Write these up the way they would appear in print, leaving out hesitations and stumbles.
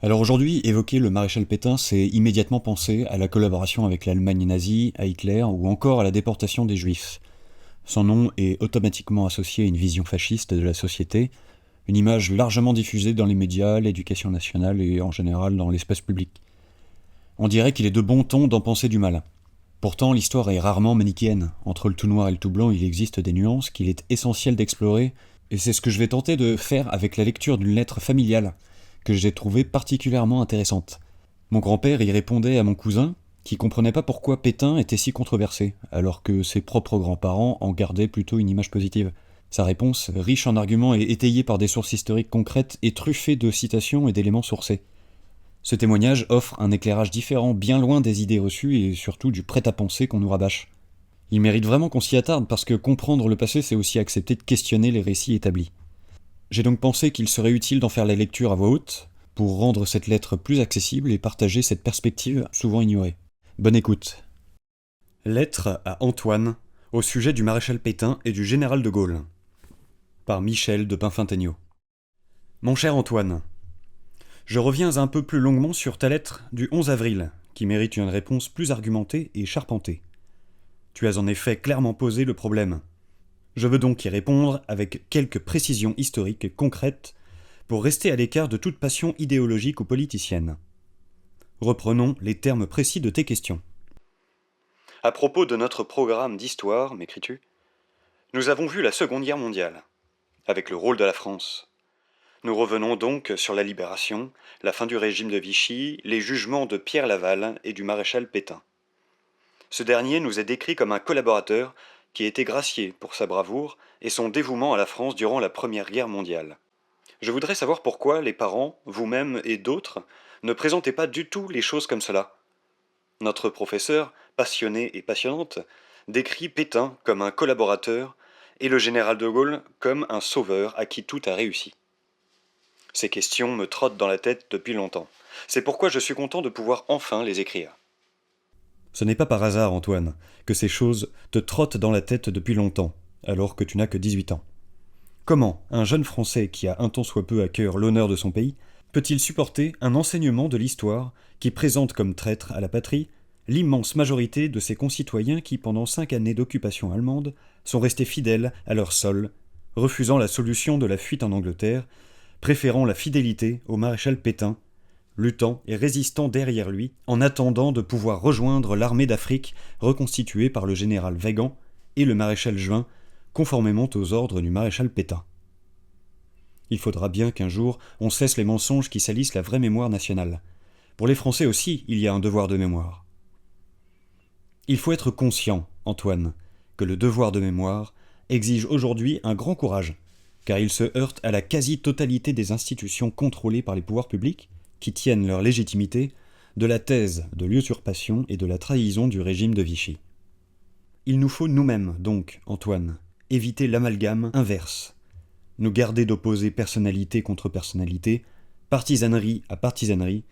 Alors aujourd'hui, évoquer le maréchal Pétain, c'est immédiatement penser à la collaboration avec l'Allemagne nazie, à Hitler ou encore à la déportation des Juifs. Son nom est automatiquement associé à une vision fasciste de la société, une image largement diffusée dans les médias, l'éducation nationale et en général dans l'espace public. On dirait qu'il est de bon ton d'en penser du mal. Pourtant, l'histoire est rarement manichéenne. Entre le tout noir et le tout blanc, il existe des nuances qu'il est essentiel d'explorer, et c'est ce que je vais tenter de faire avec la lecture d'une lettre familiale, que j'ai trouvée particulièrement intéressante. Mon grand-père y répondait à mon cousin, qui comprenait pas pourquoi Pétain était si controversé, alors que ses propres grands-parents en gardaient plutôt une image positive. Sa réponse, riche en arguments et étayée par des sources historiques concrètes, est truffée de citations et d'éléments sourcés. Ce témoignage offre un éclairage différent, bien loin des idées reçues et surtout du prêt-à-penser qu'on nous rabâche. Il mérite vraiment qu'on s'y attarde parce que comprendre le passé, c'est aussi accepter de questionner les récits établis. J'ai donc pensé qu'il serait utile d'en faire la lecture à voix haute, pour rendre cette lettre plus accessible et partager cette perspective souvent ignorée. Bonne écoute. Lettre à Antoine, au sujet du maréchal Pétain et du général de Gaulle. Par Michel de Pinfintegno. Mon cher Antoine, je reviens un peu plus longuement sur ta lettre du 11 avril, qui mérite une réponse plus argumentée et charpentée. Tu as en effet clairement posé le problème. Je veux donc y répondre avec quelques précisions historiques concrètes pour rester à l'écart de toute passion idéologique ou politicienne. Reprenons les termes précis de tes questions. À propos de notre programme d'histoire, m'écris-tu, nous avons vu la Seconde Guerre mondiale, avec le rôle de la France. Nous revenons donc sur la libération, la fin du régime de Vichy, les jugements de Pierre Laval et du maréchal Pétain. Ce dernier nous est décrit comme un collaborateur qui a été gracié pour sa bravoure et son dévouement à la France durant la Première Guerre mondiale. Je voudrais savoir pourquoi les parents, vous-même et d'autres, ne présentaient pas du tout les choses comme cela. Notre professeur, passionnée et passionnante, décrit Pétain comme un collaborateur et le général de Gaulle comme un sauveur à qui tout a réussi. Ces questions me trottent dans la tête depuis longtemps. C'est pourquoi je suis content de pouvoir enfin les écrire. Ce n'est pas par hasard, Antoine, que ces choses te trottent dans la tête depuis longtemps, alors que tu n'as que 18 ans. Comment un jeune Français qui a un tant soit peu à cœur l'honneur de son pays peut-il supporter un enseignement de l'histoire qui présente comme traître à la patrie l'immense majorité de ses concitoyens qui, pendant 5 années d'occupation allemande, sont restés fidèles à leur sol, refusant la solution de la fuite en Angleterre, préférant la fidélité au maréchal Pétain, luttant et résistant derrière lui en attendant de pouvoir rejoindre l'armée d'Afrique reconstituée par le général Weygand et le maréchal Juin, conformément aux ordres du maréchal Pétain. Il faudra bien qu'un jour on cesse les mensonges qui salissent la vraie mémoire nationale. Pour les Français aussi, il y a un devoir de mémoire. Il faut être conscient, Antoine, que le devoir de mémoire exige aujourd'hui un grand courage, car il se heurte à la quasi-totalité des institutions contrôlées par les pouvoirs publics, qui tiennent leur légitimité de la thèse de l'usurpation et de la trahison du régime de Vichy. Il nous faut nous-mêmes, donc, Antoine, éviter l'amalgame inverse, nous garder d'opposer personnalité contre personnalité, partisanerie à partisanerie,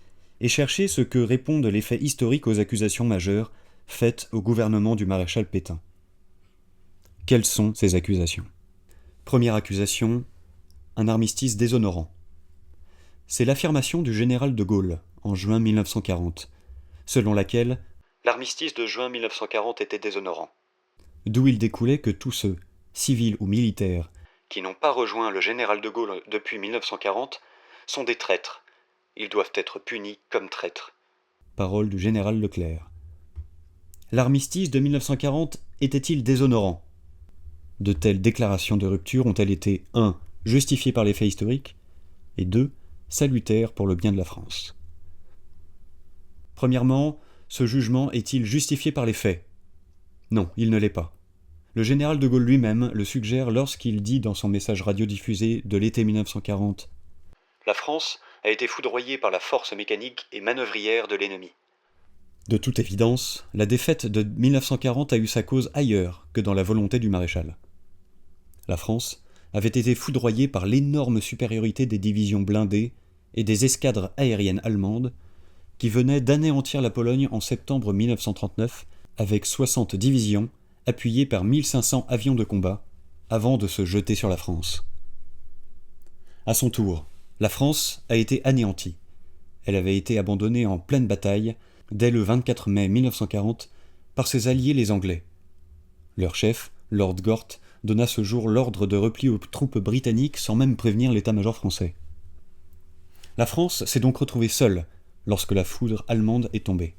et chercher ce que répondent les faits historiques aux accusations majeures faites au gouvernement du maréchal Pétain. Quelles sont ces accusations ? Première accusation, un armistice déshonorant. C'est l'affirmation du général de Gaulle, en juin 1940, selon laquelle l'armistice de juin 1940 était déshonorant. D'où il découlait que tous ceux, civils ou militaires, qui n'ont pas rejoint le général de Gaulle depuis 1940, sont des traîtres. Ils doivent être punis comme traîtres. Parole du général Leclerc. L'armistice de 1940 était-il déshonorant ? De telles déclarations de rupture ont-elles été 1. Justifiées par les faits historiques et 2. Salutaires pour le bien de la France. Premièrement, ce jugement est-il justifié par les faits ? Non, il ne l'est pas. Le général de Gaulle lui-même le suggère lorsqu'il dit dans son message radiodiffusé de l'été 1940 « La France a été foudroyée par la force mécanique et manœuvrière de l'ennemi. » De toute évidence, la défaite de 1940 a eu sa cause ailleurs que dans la volonté du maréchal. La France avait été foudroyée par l'énorme supériorité des divisions blindées et des escadres aériennes allemandes qui venaient d'anéantir la Pologne en septembre 1939 avec 60 divisions appuyées par 1500 avions de combat avant de se jeter sur la France. À son tour, la France a été anéantie. Elle avait été abandonnée en pleine bataille, dès le 24 mai 1940, par ses alliés les Anglais. Leur chef, Lord Gort, donna ce jour l'ordre de repli aux troupes britanniques sans même prévenir l'état-major français. La France s'est donc retrouvée seule lorsque la foudre allemande est tombée,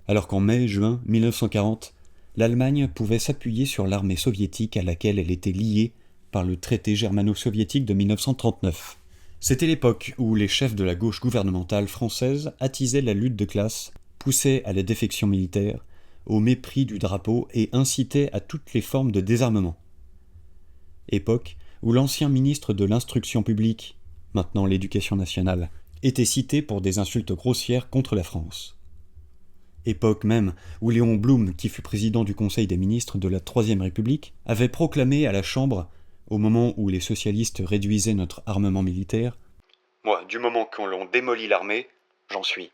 alors qu'en mai-juin 1940, l'Allemagne pouvait s'appuyer sur l'armée soviétique à laquelle elle était liée par le traité germano-soviétique de 1939. C'était l'époque où les chefs de la gauche gouvernementale française attisaient la lutte de classe, poussaient à la défection militaire, au mépris du drapeau et incitaient à toutes les formes de désarmement. Époque où l'ancien ministre de l'Instruction publique, maintenant l'Éducation nationale, était cité pour des insultes grossières contre la France. Époque même où Léon Blum, qui fut président du Conseil des ministres de la Troisième République, avait proclamé à la Chambre, au moment où les socialistes réduisaient notre armement militaire, « Moi, du moment qu'on l'on démolit l'armée, j'en suis ».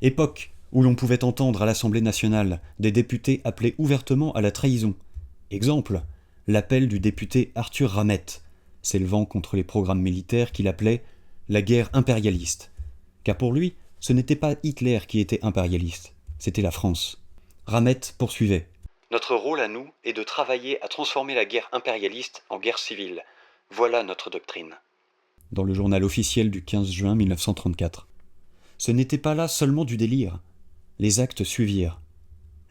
Époque où l'on pouvait entendre à l'Assemblée nationale des députés appeler ouvertement à la trahison. Exemple, l'appel du député Arthur Ramette, s'élevant contre les programmes militaires qu'il appelait « la guerre impérialiste », car pour lui, ce n'était pas Hitler qui était impérialiste, c'était la France. Ramette poursuivait. Notre rôle à nous est de travailler à transformer la guerre impérialiste en guerre civile. Voilà notre doctrine. Dans le journal officiel du 15 juin 1934. Ce n'était pas là seulement du délire. Les actes suivirent.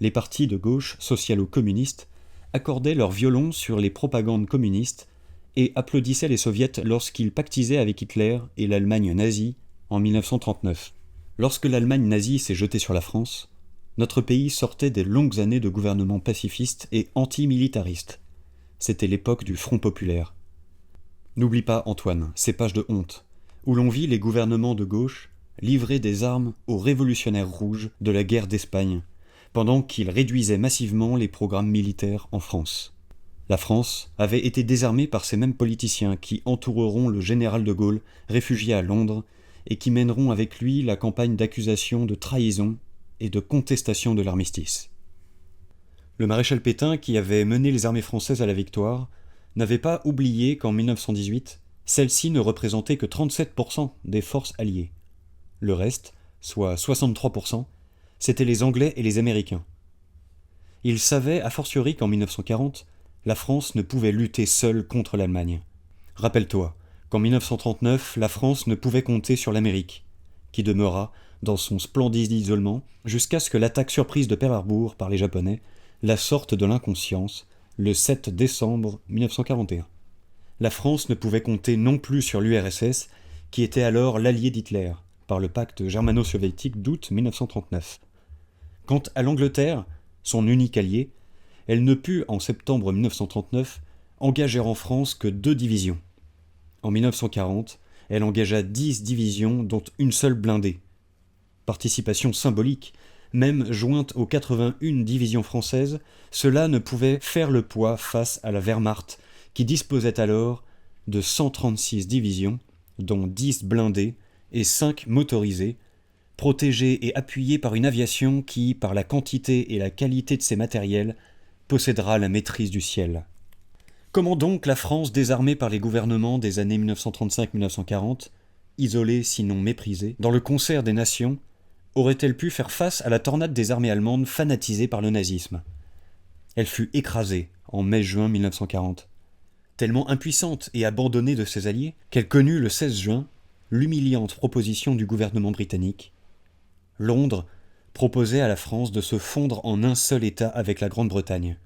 Les partis de gauche socialo-communistes accordaient leur violon sur les propagandes communistes et applaudissaient les soviets lorsqu'ils pactisaient avec Hitler et l'Allemagne nazie en 1939. Lorsque l'Allemagne nazie s'est jetée sur la France, notre pays sortait des longues années de gouvernement pacifiste et anti-militariste. C'était l'époque du Front populaire. N'oublie pas, Antoine, ces pages de honte, où l'on vit les gouvernements de gauche livrer des armes aux révolutionnaires rouges de la guerre d'Espagne, pendant qu'ils réduisaient massivement les programmes militaires en France. La France avait été désarmée par ces mêmes politiciens qui entoureront le général de Gaulle, réfugié à Londres, et qui mèneront avec lui la campagne d'accusation de trahison et de contestation de l'armistice. Le maréchal Pétain, qui avait mené les armées françaises à la victoire, n'avait pas oublié qu'en 1918, celles-ci ne représentaient que 37% des forces alliées. Le reste, soit 63%, c'étaient les Anglais et les Américains. Il savait, a fortiori qu'en 1940, la France ne pouvait lutter seule contre l'Allemagne. Rappelle-toi qu'en 1939, la France ne pouvait compter sur l'Amérique, qui demeura dans son splendide isolement jusqu'à ce que l'attaque surprise de Pearl Harbor par les Japonais la sorte de l'inconscience le 7 décembre 1941. La France ne pouvait compter non plus sur l'URSS, qui était alors l'allié d'Hitler, par le pacte germano-soviétique d'août 1939. Quant à l'Angleterre, son unique allié, elle ne put, en septembre 1939, engager en France que 2 divisions. En 1940, elle engagea 10 divisions, dont une seule blindée. Participation symbolique, même jointe aux 81 divisions françaises, cela ne pouvait faire le poids face à la Wehrmacht, qui disposait alors de 136 divisions, dont 10 blindées et 5 motorisées, protégées et appuyées par une aviation qui, par la quantité et la qualité de ses matériels, possédera la maîtrise du ciel. Comment donc la France, désarmée par les gouvernements des années 1935-1940, isolée sinon méprisée, dans le concert des nations, aurait-elle pu faire face à la tornade des armées allemandes fanatisées par le nazisme ? Elle fut écrasée en mai-juin 1940, tellement impuissante et abandonnée de ses alliés qu'elle connut le 16 juin l'humiliante proposition du gouvernement britannique. Londres proposait à la France de se fondre en un seul État avec la Grande-Bretagne.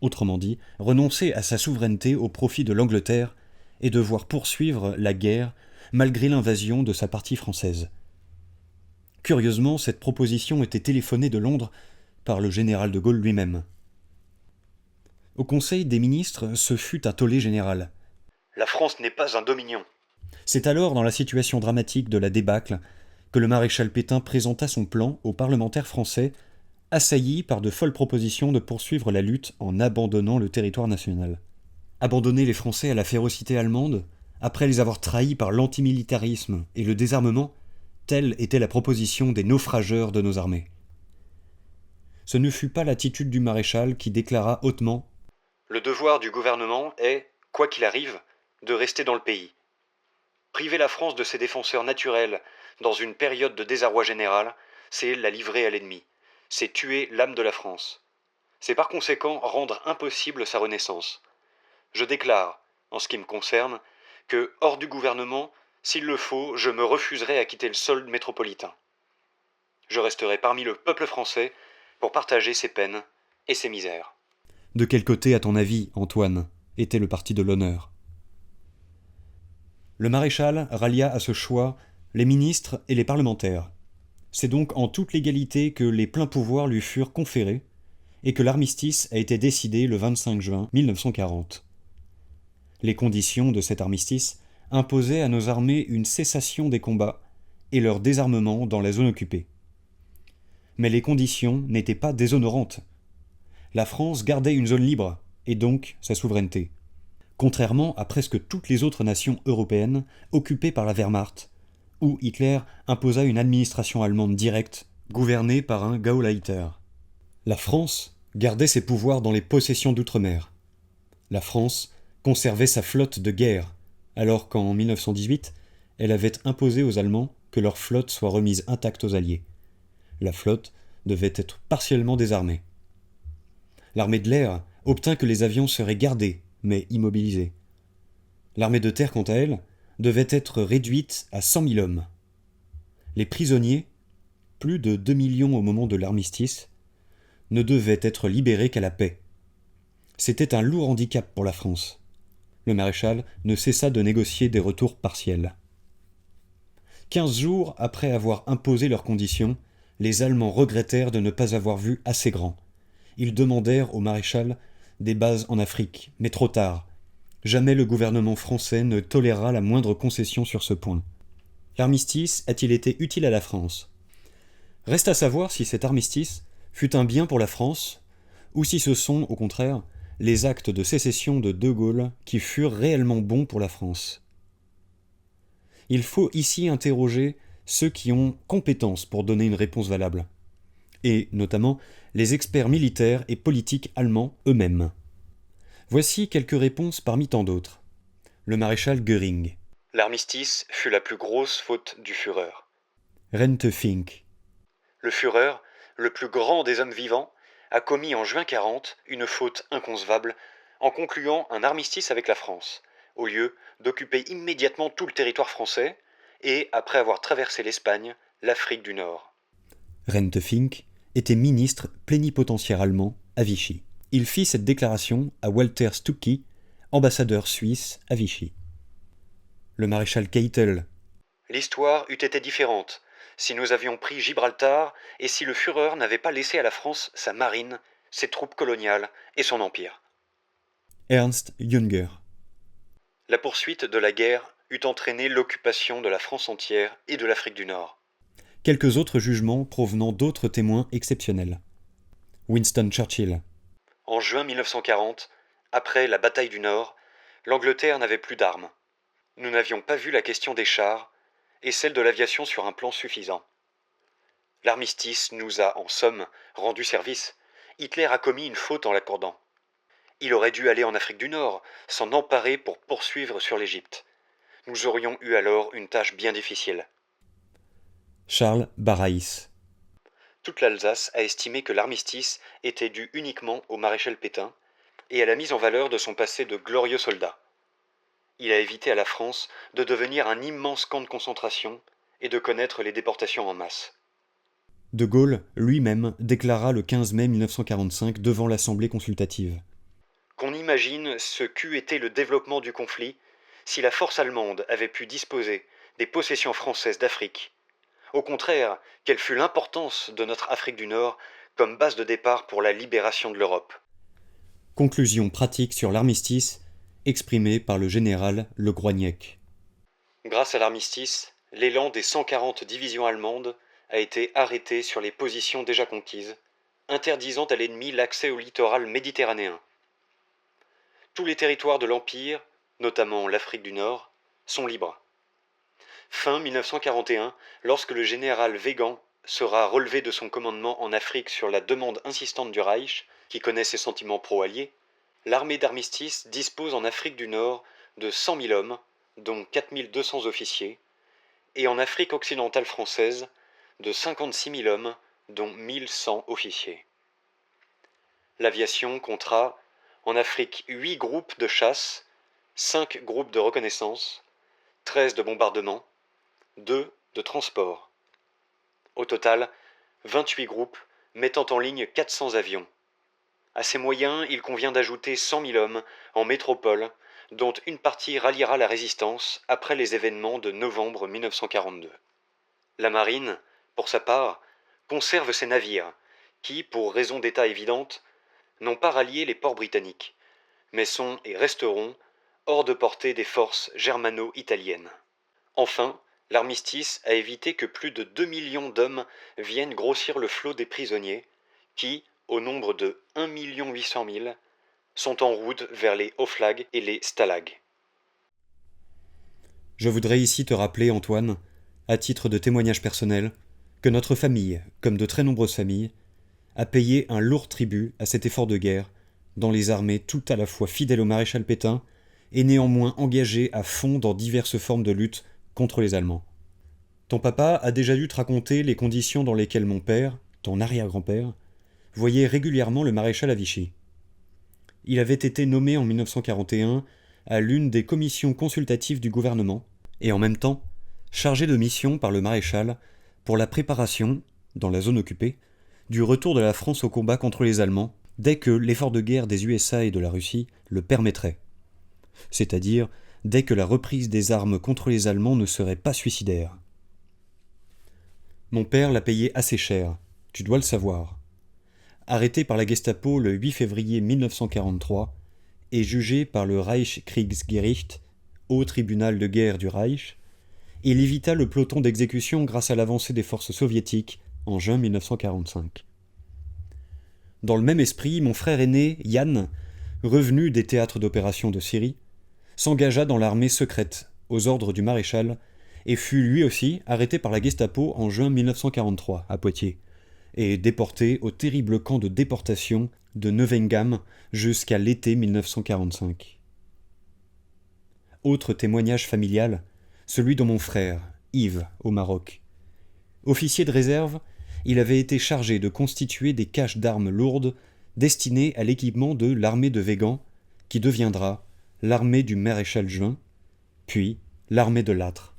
Autrement dit, renoncer à sa souveraineté au profit de l'Angleterre et devoir poursuivre la guerre malgré l'invasion de sa partie française. Curieusement, cette proposition était téléphonée de Londres par le général de Gaulle lui-même. Au Conseil des ministres, ce fut un tollé général. « La France n'est pas un dominion ». C'est alors, dans la situation dramatique de la débâcle, que le maréchal Pétain présenta son plan aux parlementaires français, assaillis par de folles propositions de poursuivre la lutte en abandonnant le territoire national. Abandonner les Français à la férocité allemande, après les avoir trahis par l'antimilitarisme et le désarmement, telle était la proposition des naufrageurs de nos armées. Ce ne fut pas l'attitude du maréchal qui déclara hautement « Le devoir du gouvernement est, quoi qu'il arrive, de rester dans le pays. Priver la France de ses défenseurs naturels, dans une période de désarroi général, c'est la livrer à l'ennemi. C'est tuer l'âme de la France. C'est par conséquent rendre impossible sa renaissance. Je déclare, en ce qui me concerne, que, hors du gouvernement, s'il le faut, je me refuserai à quitter le sol métropolitain. Je resterai parmi le peuple français pour partager ses peines et ses misères. De quel côté, à ton avis, Antoine, était le parti de l'honneur ? Le maréchal rallia à ce choix les ministres et les parlementaires. C'est donc en toute légalité que les pleins pouvoirs lui furent conférés et que l'armistice a été décidé le 25 juin 1940. Les conditions de cet armistice imposaient à nos armées une cessation des combats et leur désarmement dans la zone occupée. Mais les conditions n'étaient pas déshonorantes. La France gardait une zone libre, et donc sa souveraineté. Contrairement à presque toutes les autres nations européennes occupées par la Wehrmacht, où Hitler imposa une administration allemande directe, gouvernée par un Gauleiter. La France gardait ses pouvoirs dans les possessions d'outre-mer. La France conservait sa flotte de guerre, alors qu'en 1918, elle avait imposé aux Allemands que leur flotte soit remise intacte aux Alliés. La flotte devait être partiellement désarmée. L'armée de l'air obtint que les avions seraient gardés, mais immobilisés. L'armée de terre, quant à elle, devait être réduite à 100 000 hommes. Les prisonniers, plus de 2 millions au moment de l'armistice, ne devaient être libérés qu'à la paix. C'était un lourd handicap pour la France. Le maréchal ne cessa de négocier des retours partiels. 15 jours après avoir imposé leurs conditions, les Allemands regrettèrent de ne pas avoir vu assez grand. Ils demandèrent au maréchal des bases en Afrique, mais trop tard. Jamais le gouvernement français ne toléra la moindre concession sur ce point. L'armistice a-t-il été utile à la France ? Reste à savoir si cet armistice fut un bien pour la France, ou si ce sont, au contraire, les actes de sécession de De Gaulle qui furent réellement bons pour la France. Il faut ici interroger ceux qui ont compétence pour donner une réponse valable, et notamment les experts militaires et politiques allemands eux-mêmes. Voici quelques réponses parmi tant d'autres. Le maréchal Göring. L'armistice fut la plus grosse faute du Führer. Rente Fink. Le Führer, le plus grand des hommes vivants, a commis en juin 40 une faute inconcevable en concluant un armistice avec la France, au lieu d'occuper immédiatement tout le territoire français et, après avoir traversé l'Espagne, l'Afrique du Nord. Rente Fink était ministre plénipotentiaire allemand à Vichy. Il fit cette déclaration à Walter Stucky, ambassadeur suisse à Vichy. Le maréchal Keitel. L'histoire eût été différente si nous avions pris Gibraltar et si le Führer n'avait pas laissé à la France sa marine, ses troupes coloniales et son empire. Ernst Jünger. La poursuite de la guerre eût entraîné l'occupation de la France entière et de l'Afrique du Nord. Quelques autres jugements provenant d'autres témoins exceptionnels. Winston Churchill. En juin 1940, après la bataille du Nord, l'Angleterre n'avait plus d'armes. Nous n'avions pas vu la question des chars et celle de l'aviation sur un plan suffisant. L'armistice nous a, en somme, rendu service. Hitler a commis une faute en l'accordant. Il aurait dû aller en Afrique du Nord, s'en emparer pour poursuivre sur l'Égypte. Nous aurions eu alors une tâche bien difficile. Charles Barraïs. Toute l'Alsace a estimé que l'armistice était dû uniquement au maréchal Pétain et à la mise en valeur de son passé de glorieux soldat. Il a évité à la France de devenir un immense camp de concentration et de connaître les déportations en masse. De Gaulle lui-même déclara le 15 mai 1945 devant l'Assemblée consultative. Qu'on imagine ce qu'eût été le développement du conflit si la force allemande avait pu disposer des possessions françaises d'Afrique. Au contraire, quelle fut l'importance de notre Afrique du Nord comme base de départ pour la libération de l'Europe. Conclusion pratique sur l'armistice exprimée par le général Le Groignac. Grâce à l'armistice, l'élan des 140 divisions allemandes a été arrêté sur les positions déjà conquises, interdisant à l'ennemi l'accès au littoral méditerranéen. Tous les territoires de l'Empire, notamment l'Afrique du Nord, sont libres. Fin 1941, lorsque le général Weygand sera relevé de son commandement en Afrique sur la demande insistante du Reich, qui connaît ses sentiments pro-alliés, l'armée d'armistice dispose en Afrique du Nord de 100 000 hommes, dont 4 200 officiers, et en Afrique occidentale française de 56 000 hommes, dont 1100 officiers. L'aviation comptera en Afrique 8 groupes de chasse, 5 groupes de reconnaissance, 13 de bombardement, 2 de transport. Au total, 28 groupes mettant en ligne 400 avions. À ces moyens, il convient d'ajouter 100 000 hommes en métropole, dont une partie ralliera la résistance après les événements de novembre 1942. La marine, pour sa part, conserve ses navires, qui, pour raisons d'état évidentes, n'ont pas rallié les ports britanniques, mais sont et resteront hors de portée des forces germano-italiennes. Enfin, l'armistice a évité que plus de 2 millions d'hommes viennent grossir le flot des prisonniers, qui, au nombre de 1 800 000, sont en route vers les Oflag et les Stalag. Je voudrais ici te rappeler, Antoine, à titre de témoignage personnel, que notre famille, comme de très nombreuses familles, a payé un lourd tribut à cet effort de guerre, dans les armées tout à la fois fidèles au maréchal Pétain et néanmoins engagées à fond dans diverses formes de lutte contre les Allemands. Ton papa a déjà dû te raconter les conditions dans lesquelles mon père, ton arrière-grand-père, voyait régulièrement le maréchal à Vichy. Il avait été nommé en 1941 à l'une des commissions consultatives du gouvernement, et en même temps chargé de mission par le maréchal pour la préparation, dans la zone occupée, du retour de la France au combat contre les Allemands dès que l'effort de guerre des USA et de la Russie le permettrait. C'est-à-dire dès que la reprise des armes contre les Allemands ne serait pas suicidaire. Mon père l'a payé assez cher, tu dois le savoir. Arrêté par la Gestapo le 8 février 1943 et jugé par le Reichskriegsgericht, haut tribunal de guerre du Reich, il évita le peloton d'exécution grâce à l'avancée des forces soviétiques en juin 1945. Dans le même esprit, mon frère aîné, Yann, revenu des théâtres d'opération de Syrie, s'engagea dans l'armée secrète, aux ordres du maréchal, et fut lui aussi arrêté par la Gestapo en juin 1943, à Poitiers, et déporté au terrible camp de déportation de Neuengamme jusqu'à l'été 1945. Autre témoignage familial, celui de mon frère, Yves, au Maroc. Officier de réserve, il avait été chargé de constituer des caches d'armes lourdes destinées à l'équipement de l'armée de Végan, qui deviendra l'armée du maréchal Juin, puis l'armée de Lattre.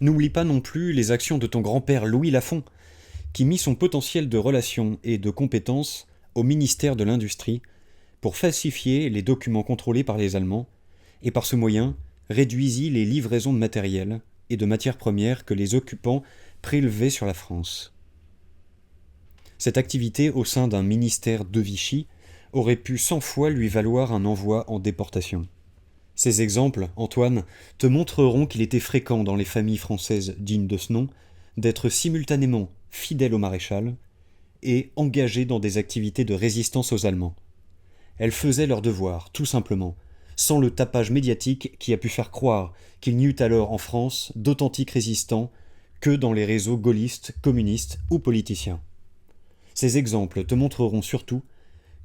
N'oublie pas non plus les actions de ton grand-père Louis Lafont, qui mit son potentiel de relations et de compétences au ministère de l'Industrie pour falsifier les documents contrôlés par les Allemands, et par ce moyen réduisit les livraisons de matériel et de matières premières que les occupants prélevaient sur la France. Cette activité au sein d'un ministère de Vichy aurait pu 100 fois lui valoir un envoi en déportation. Ces exemples, Antoine, te montreront qu'il était fréquent dans les familles françaises dignes de ce nom d'être simultanément fidèles au maréchal et engagées dans des activités de résistance aux Allemands. Elles faisaient leur devoir, tout simplement, sans le tapage médiatique qui a pu faire croire qu'il n'y eut alors en France d'authentiques résistants que dans les réseaux gaullistes, communistes ou politiciens. Ces exemples te montreront surtout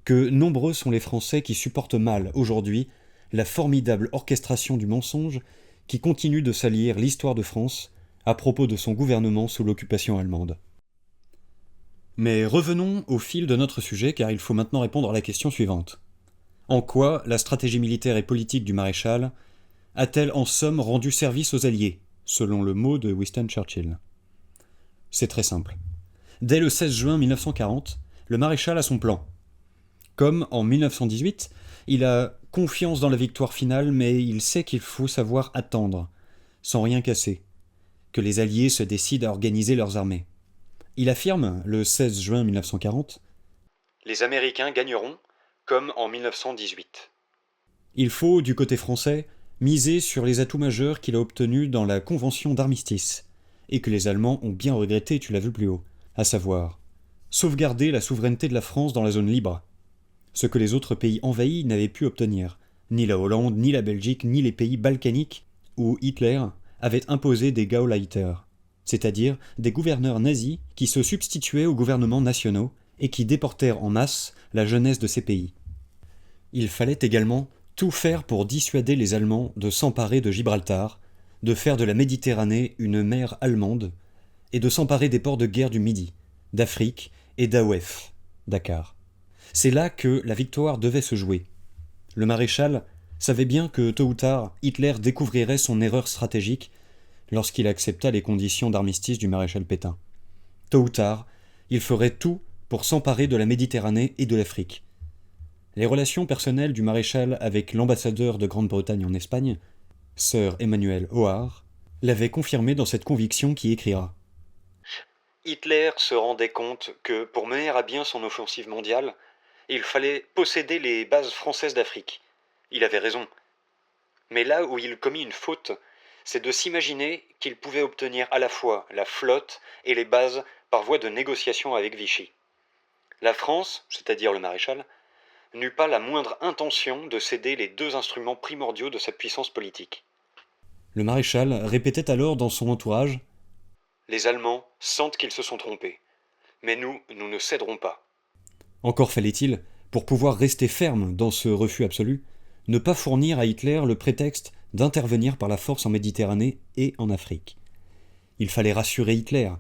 que nombreux sont les Français qui supportent mal, aujourd'hui, la formidable orchestration du mensonge qui continue de salir l'histoire de France à propos de son gouvernement sous l'occupation allemande. Mais revenons au fil de notre sujet, car il faut maintenant répondre à la question suivante. En quoi la stratégie militaire et politique du maréchal a-t-elle en somme rendu service aux Alliés, selon le mot de Winston Churchill ? C'est très simple. Dès le 16 juin 1940, le maréchal a son plan. Comme en 1918, il a confiance dans la victoire finale, mais il sait qu'il faut savoir attendre, sans rien casser, que les Alliés se décident à organiser leurs armées. Il affirme, le 16 juin 1940, « Les Américains gagneront, comme en 1918. » Il faut, du côté français, miser sur les atouts majeurs qu'il a obtenus dans la convention d'armistice, et que les Allemands ont bien regretté, tu l'as vu plus haut, à savoir sauvegarder la souveraineté de la France dans la zone libre, ce que les autres pays envahis n'avaient pu obtenir, ni la Hollande, ni la Belgique, ni les pays balkaniques, où Hitler avait imposé des Gauleiter, c'est-à-dire des gouverneurs nazis qui se substituaient aux gouvernements nationaux et qui déportèrent en masse la jeunesse de ces pays. Il fallait également tout faire pour dissuader les Allemands de s'emparer de Gibraltar, de faire de la Méditerranée une mer allemande et de s'emparer des ports de guerre du Midi, d'Afrique et d'Aouef, Dakar. C'est là que la victoire devait se jouer. Le maréchal savait bien que tôt ou tard, Hitler découvrirait son erreur stratégique lorsqu'il accepta les conditions d'armistice du maréchal Pétain. Tôt ou tard, il ferait tout pour s'emparer de la Méditerranée et de l'Afrique. Les relations personnelles du maréchal avec l'ambassadeur de Grande-Bretagne en Espagne, Sir Emmanuel Howard, l'avaient confirmé dans cette conviction qui écrira « Hitler se rendait compte que, pour mener à bien son offensive mondiale, il fallait posséder les bases françaises d'Afrique. Il avait raison. Mais là où il commit une faute, c'est de s'imaginer qu'il pouvait obtenir à la fois la flotte et les bases par voie de négociation avec Vichy. La France, c'est-à-dire le maréchal, n'eut pas la moindre intention de céder les deux instruments primordiaux de sa puissance politique. » Le maréchal répétait alors dans son entourage « Les Allemands sentent qu'ils se sont trompés, mais nous ne céderons pas. » Encore fallait-il, pour pouvoir rester ferme dans ce refus absolu, ne pas fournir à Hitler le prétexte d'intervenir par la force en Méditerranée et en Afrique. Il fallait rassurer Hitler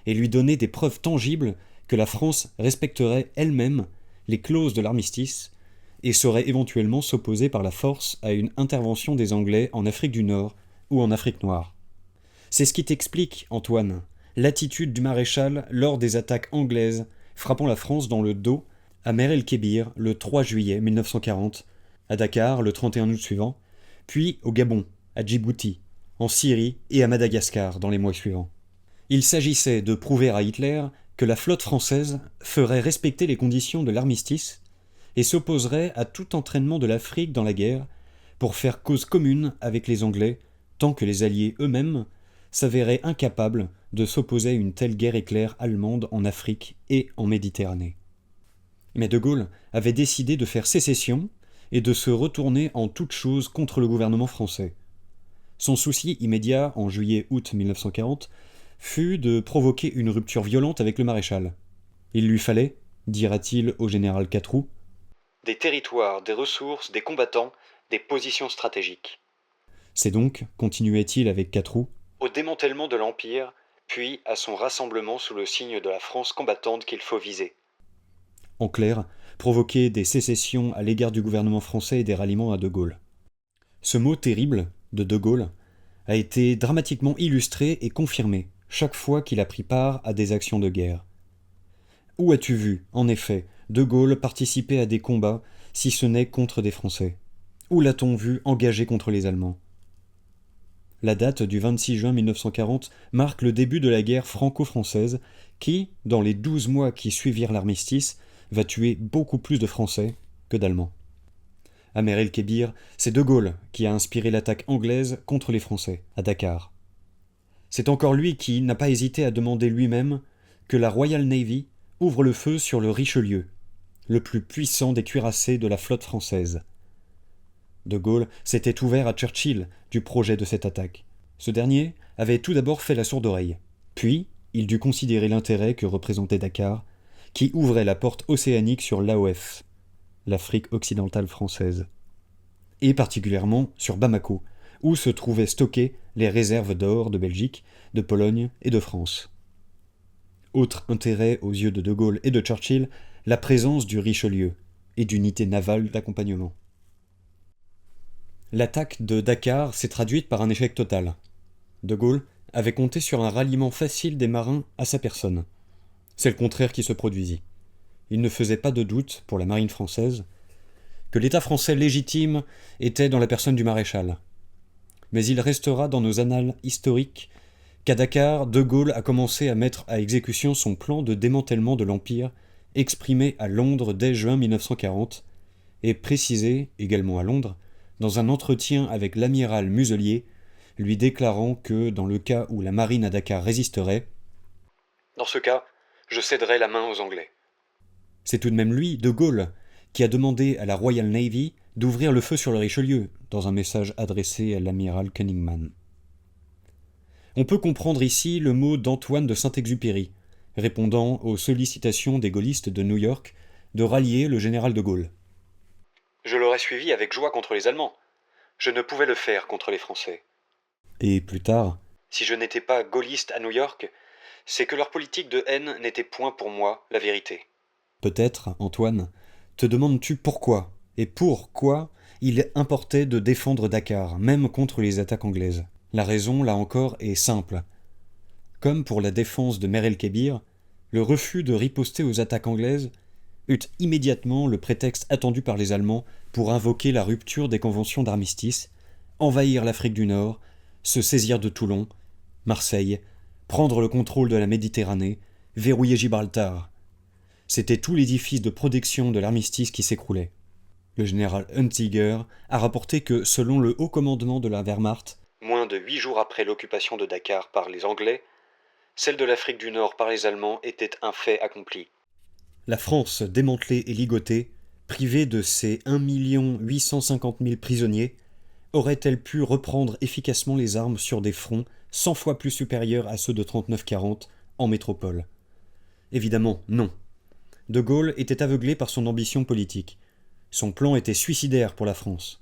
et lui donner des preuves tangibles que la France respecterait elle-même les clauses de l'armistice et saurait éventuellement s'opposer par la force à une intervention des Anglais en Afrique du Nord ou en Afrique noire. C'est ce qui t'explique, Antoine, l'attitude du maréchal lors des attaques anglaises frappant la France dans le dos à Mer el-Kébir le 3 juillet 1940, à Dakar le 31 août suivant, puis au Gabon, à Djibouti, en Syrie et à Madagascar dans les mois suivants. Il s'agissait de prouver à Hitler que la flotte française ferait respecter les conditions de l'armistice et s'opposerait à tout entraînement de l'Afrique dans la guerre pour faire cause commune avec les Anglais tant que les Alliés eux-mêmes s'avéraient incapables de s'opposer à une telle guerre éclair allemande en Afrique et en Méditerranée. Mais De Gaulle avait décidé de faire sécession et de se retourner en toute chose contre le gouvernement français. Son souci immédiat en juillet-août 1940 fut de provoquer une rupture violente avec le maréchal. Il lui fallait, dira-t-il au général Catroux, des territoires, des ressources, des combattants, des positions stratégiques. C'est donc, continuait-il avec Catroux, au démantèlement de l'Empire, puis à son rassemblement sous le signe de la France combattante qu'il faut viser. En clair, provoquer des sécessions à l'égard du gouvernement français et des ralliements à De Gaulle. Ce mot terrible, de De Gaulle, a été dramatiquement illustré et confirmé chaque fois qu'il a pris part à des actions de guerre. Où as-tu vu, en effet, De Gaulle participer à des combats, si ce n'est contre des Français? Où l'a-t-on vu engagé contre les Allemands? La date du 26 juin 1940 marque le début de la guerre franco-française qui, dans les 12 mois qui suivirent l'armistice, va tuer beaucoup plus de Français que d'Allemands. À Mer el-Kébir, c'est De Gaulle qui a inspiré l'attaque anglaise contre les Français, à Dakar. C'est encore lui qui n'a pas hésité à demander lui-même que la Royal Navy ouvre le feu sur le Richelieu, le plus puissant des cuirassés de la flotte française. De Gaulle s'était ouvert à Churchill du projet de cette attaque. Ce dernier avait tout d'abord fait la sourde oreille. Puis, il dut considérer l'intérêt que représentait Dakar, qui ouvrait la porte océanique sur l'AOF, l'Afrique occidentale française, et particulièrement sur Bamako, où se trouvaient stockées les réserves d'or de Belgique, de Pologne et de France. Autre intérêt aux yeux de Gaulle et de Churchill, la présence du Richelieu et d'unités navales d'accompagnement. L'attaque de Dakar s'est traduite par un échec total. De Gaulle avait compté sur un ralliement facile des marins à sa personne. C'est le contraire qui se produisit. Il ne faisait pas de doute, pour la marine française, que l'État français légitime était dans la personne du maréchal. Mais il restera dans nos annales historiques qu'à Dakar, De Gaulle a commencé à mettre à exécution son plan de démantèlement de l'Empire, exprimé à Londres dès juin 1940, et précisé, également à Londres, dans un entretien avec l'amiral Muselier, lui déclarant que, dans le cas où la marine à Dakar résisterait, « Dans ce cas, je céderai la main aux Anglais. » C'est tout de même lui, De Gaulle, qui a demandé à la Royal Navy d'ouvrir le feu sur le Richelieu, dans un message adressé à l'amiral Cunningham. On peut comprendre ici le mot d'Antoine de Saint-Exupéry, répondant aux sollicitations des gaullistes de New York de rallier le général de Gaulle. « Je l'aurais suivi avec joie contre les Allemands. Je ne pouvais le faire contre les Français. » Et plus tard, Si je n'étais pas gaulliste à New York, c'est que leur politique de haine n'était point pour moi la vérité. peut-être, Antoine, te demandes-tu pourquoi et pourquoi il importait de défendre Dakar, même contre les attaques anglaises. La raison, là encore, est simple. Comme pour la défense de Mer el-Kébir, le refus de riposter aux attaques anglaises eut immédiatement le prétexte attendu par les Allemands pour invoquer la rupture des conventions d'armistice, envahir l'Afrique du Nord, se saisir de Toulon, Marseille, prendre le contrôle de la Méditerranée, verrouiller Gibraltar. C'était tout l'édifice de protection de l'armistice qui s'écroulait. Le général Huntiger a rapporté que, selon le haut commandement de la Wehrmacht, Moins de 8 jours après l'occupation de Dakar par les Anglais, celle de l'Afrique du Nord par les Allemands était un fait accompli. la France démantelée et ligotée, privée de ses 1 850 000 prisonniers, aurait-elle pu reprendre efficacement les armes sur des fronts 100 fois plus supérieurs à ceux de 39-40 en métropole? Évidemment, non. De Gaulle était aveuglé par son ambition politique. Son plan était suicidaire pour la France.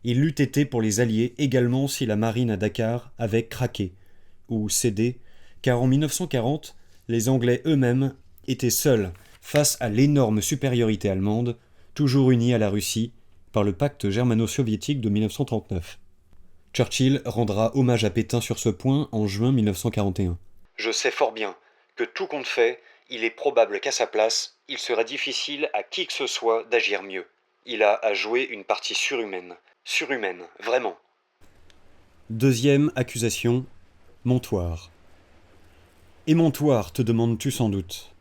Il l'eût été pour les Alliés également si la marine à Dakar avait craqué, ou cédé, car en 1940, les Anglais eux-mêmes étaient seuls face à l'énorme supériorité allemande, toujours unie à la Russie par le pacte germano-soviétique de 1939. Churchill rendra hommage à Pétain sur ce point en juin 1941. Je sais fort bien que tout compte fait, il est probable qu'à sa place, il sera difficile à qui que ce soit d'agir mieux. Il a à jouer une partie surhumaine. Surhumaine, vraiment. Deuxième accusation, Montoire. Et Montoire, te demandes-tu sans doute?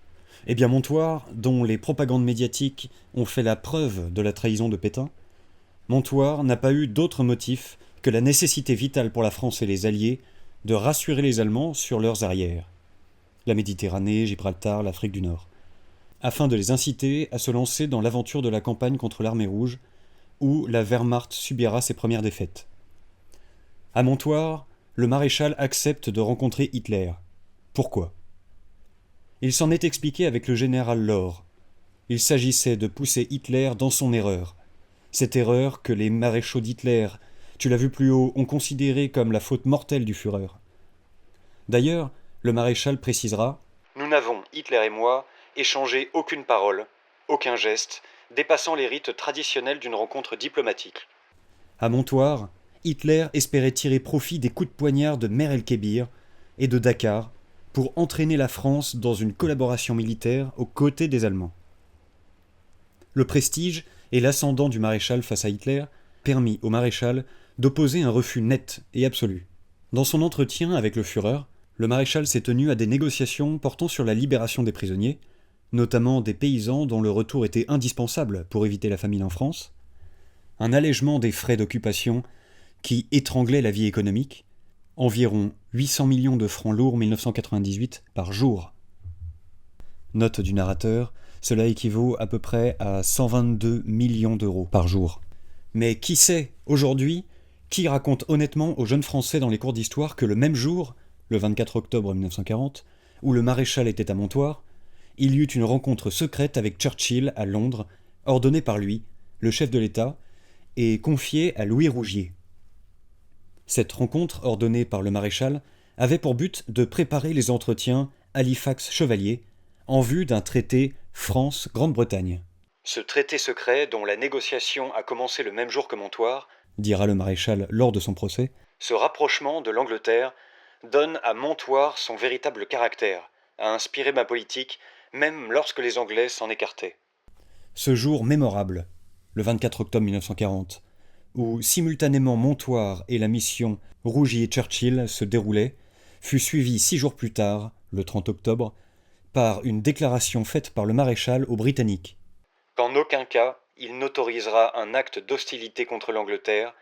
Eh bien Montoire, dont les propagandes médiatiques ont fait la preuve de la trahison de Pétain, Montoire n'a pas eu d'autre motif que la nécessité vitale pour la France et les Alliés de rassurer les Allemands sur leurs arrières, la Méditerranée, Gibraltar, l'Afrique du Nord, afin de les inciter à se lancer dans l'aventure de la campagne contre l'Armée rouge, où la Wehrmacht subira ses premières défaites. À Montoire, le maréchal accepte de rencontrer Hitler. Pourquoi? Il s'en est expliqué avec le général Laure. Il s'agissait de pousser Hitler dans son erreur. Cette erreur que les maréchaux d'Hitler, tu l'as vu plus haut, ont considérée comme la faute mortelle du Führer. D'ailleurs, le maréchal précisera « Nous n'avons, Hitler et moi, échangé aucune parole, aucun geste, dépassant les rites traditionnels d'une rencontre diplomatique. » À Montoire, Hitler espérait tirer profit des coups de poignard de Mer el-Kébir et de Dakar pour entraîner la France dans une collaboration militaire aux côtés des Allemands. Le prestige et l'ascendant du maréchal face à Hitler permit au maréchal d'opposer un refus net et absolu. Dans son entretien avec le Führer, le maréchal s'est tenu à des négociations portant sur la libération des prisonniers, notamment des paysans dont le retour était indispensable pour éviter la famine en France, un allègement des frais d'occupation qui étranglait la vie économique, environ 800 millions de francs lourds 1998 par jour. Note du narrateur, cela équivaut à peu près à 122 millions d'euros par jour. Mais qui sait, aujourd'hui, qui raconte honnêtement aux jeunes Français dans les cours d'histoire que le même jour, le 24 octobre 1940, où le maréchal était à Montoire, il y eut une rencontre secrète avec Churchill à Londres, ordonnée par lui, le chef de l'État, et confiée à Louis Rougier. Cette rencontre, ordonnée par le maréchal, avait pour but de préparer les entretiens Halifax-Chevalier en vue d'un traité France-Grande-Bretagne. Ce traité secret, dont la négociation a commencé le même jour que Montoire, dira le maréchal lors de son procès, ce rapprochement de l'Angleterre donne à Montoire son véritable caractère, a inspiré ma politique, même lorsque les Anglais s'en écartaient. Ce jour mémorable, le 24 octobre 1940, où simultanément Montoire et la mission Rougier-Churchill se déroulaient, fut suivi 6 jours plus tard, le 30 octobre, par une déclaration faite par le maréchal aux Britanniques. Qu'en aucun cas, il n'autorisera un acte d'hostilité contre l'Angleterre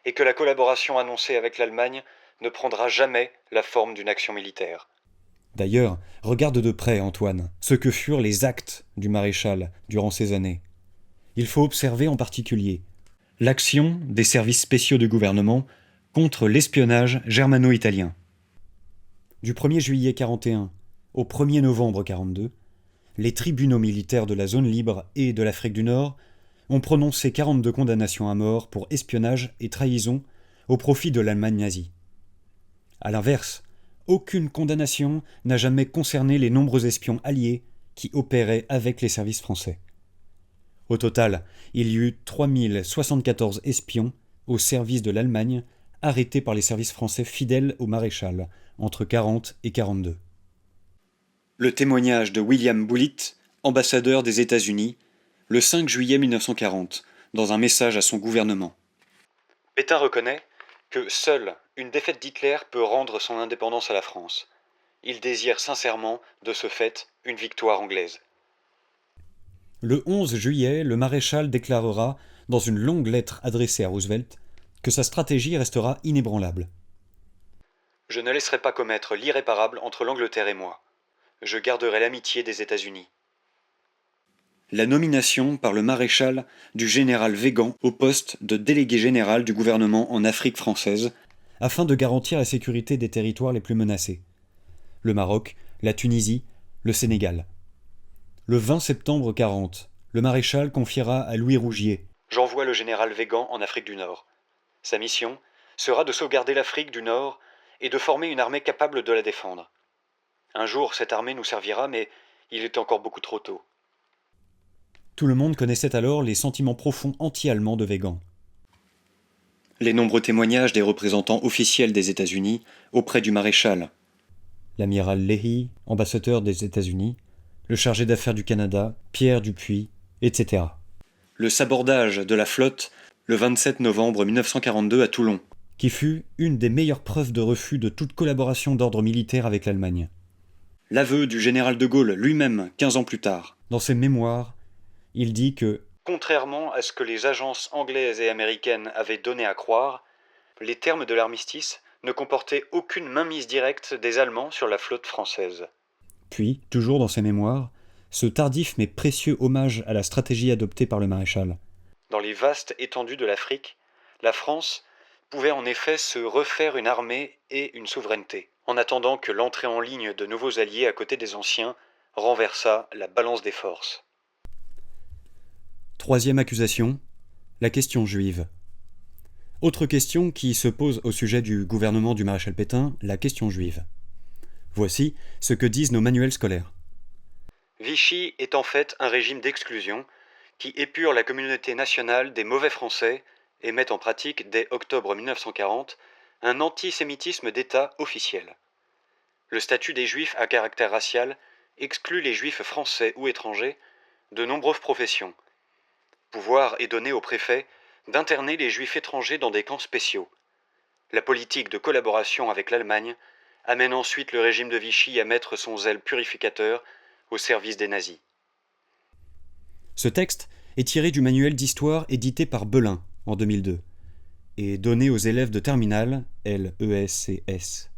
et que la collaboration annoncée avec l'Allemagne ne prendra jamais la forme d'une action militaire. D'ailleurs, regarde de près, Antoine, ce que furent les actes du maréchal durant ces années. Il faut observer en particulier l'action des services spéciaux du gouvernement contre l'espionnage germano-italien. Du 1er juillet 1941 au 1er novembre 1942, les tribunaux militaires de la zone libre et de l'Afrique du Nord ont prononcé 42 condamnations à mort pour espionnage et trahison au profit de l'Allemagne nazie. À l'inverse, aucune condamnation n'a jamais concerné les nombreux espions alliés qui opéraient avec les services français. Au total, il y eut 3074 espions au service de l'Allemagne arrêtés par les services français fidèles au maréchal entre 40 et 42. Le témoignage de William Bullitt, ambassadeur des États-Unis, le 5 juillet 1940, dans un message à son gouvernement. Pétain reconnaît que seule une défaite d'Hitler peut rendre son indépendance à la France. Il désire sincèrement, de ce fait, une victoire anglaise. Le 11 juillet, le maréchal déclarera, dans une longue lettre adressée à Roosevelt, que sa stratégie restera inébranlable. Je ne laisserai pas commettre l'irréparable entre l'Angleterre et moi. Je garderai l'amitié des États-Unis. La nomination par le maréchal du général Weygand au poste de délégué général du gouvernement en Afrique française, afin de garantir la sécurité des territoires les plus menacés. Le Maroc, la Tunisie, le Sénégal. Le 20 septembre 40, le maréchal confiera à Louis Rougier. J'envoie le général Weygand en Afrique du Nord. Sa mission sera de sauvegarder l'Afrique du Nord et de former une armée capable de la défendre. Un jour, cette armée nous servira, mais il est encore beaucoup trop tôt. Tout le monde connaissait alors les sentiments profonds anti-allemands de Weygand. Les nombreux témoignages des représentants officiels des États-Unis auprès du maréchal. L'amiral Leahy, ambassadeur des États-Unis, le chargé d'affaires du Canada, Pierre Dupuis, etc. Le sabordage de la flotte le 27 novembre 1942 à Toulon, qui fut une des meilleures preuves de refus de toute collaboration d'ordre militaire avec l'Allemagne. L'aveu du général de Gaulle lui-même 15 ans plus tard. Dans ses mémoires, il dit que contrairement à ce que les agences anglaises et américaines avaient donné à croire, les termes de l'armistice ne comportaient aucune mainmise directe des Allemands sur la flotte française. Puis, toujours dans ses mémoires, ce tardif mais précieux hommage à la stratégie adoptée par le maréchal. Dans les vastes étendues de l'Afrique, la France pouvait en effet se refaire une armée et une souveraineté, en attendant que l'entrée en ligne de nouveaux alliés à côté des anciens renversât la balance des forces. Troisième accusation, la question juive. Autre question qui se pose au sujet du gouvernement du maréchal Pétain, la question juive. Voici ce que disent nos manuels scolaires. Vichy est en fait un régime d'exclusion qui épure la communauté nationale des mauvais Français et met en pratique, dès octobre 1940, un antisémitisme d'État officiel. Le statut des Juifs à caractère racial exclut les Juifs français ou étrangers de nombreuses professions. Pouvoir est donné au préfet d'interner les Juifs étrangers dans des camps spéciaux. La politique de collaboration avec l'Allemagne amène ensuite le régime de Vichy à mettre son zèle purificateur au service des nazis. Ce texte est tiré du manuel d'histoire édité par Belin en 2002 et donné aux élèves de terminale LESCS.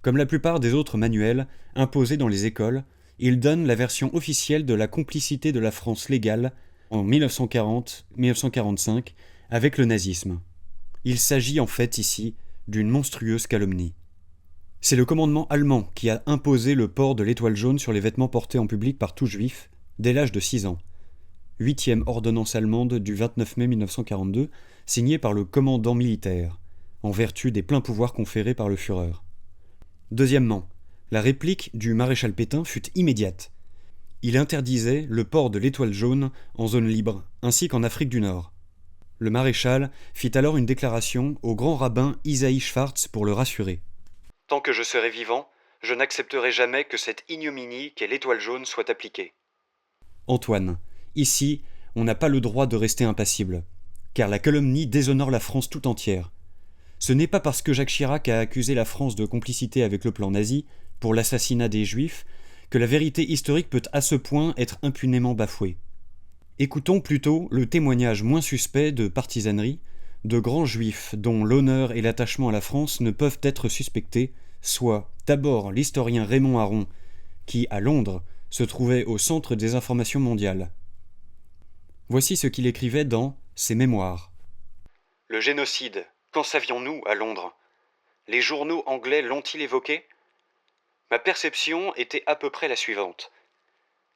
Comme la plupart des autres manuels imposés dans les écoles, il donne la version officielle de la complicité de la France légale en 1940-1945 avec le nazisme. Il s'agit en fait ici d'une monstrueuse calomnie. C'est le commandement allemand qui a imposé le port de l'étoile jaune sur les vêtements portés en public par tout juif dès l'âge de 6 ans. 8e ordonnance allemande du 29 mai 1942, signée par le commandant militaire, en vertu des pleins pouvoirs conférés par le Führer. Deuxièmement, la réplique du maréchal Pétain fut immédiate. Il interdisait le port de l'étoile jaune en zone libre, ainsi qu'en Afrique du Nord. Le maréchal fit alors une déclaration au grand rabbin Isaïe Schwartz pour le rassurer. Tant que je serai vivant, je n'accepterai jamais que cette ignominie qu'est l'étoile jaune soit appliquée. Antoine, ici, on n'a pas le droit de rester impassible, car la calomnie déshonore la France tout entière. Ce n'est pas parce que Jacques Chirac a accusé la France de complicité avec le plan nazi pour l'assassinat des Juifs que la vérité historique peut à ce point être impunément bafouée. Écoutons plutôt le témoignage moins suspect de partisanerie de grands juifs dont l'honneur et l'attachement à la France ne peuvent être suspectés, soit d'abord l'historien Raymond Aron, qui, à Londres, se trouvait au centre des informations mondiales. Voici ce qu'il écrivait dans ses mémoires. Le génocide, qu'en savions-nous à Londres? Les journaux anglais l'ont-ils évoqué? Ma perception était à peu près la suivante.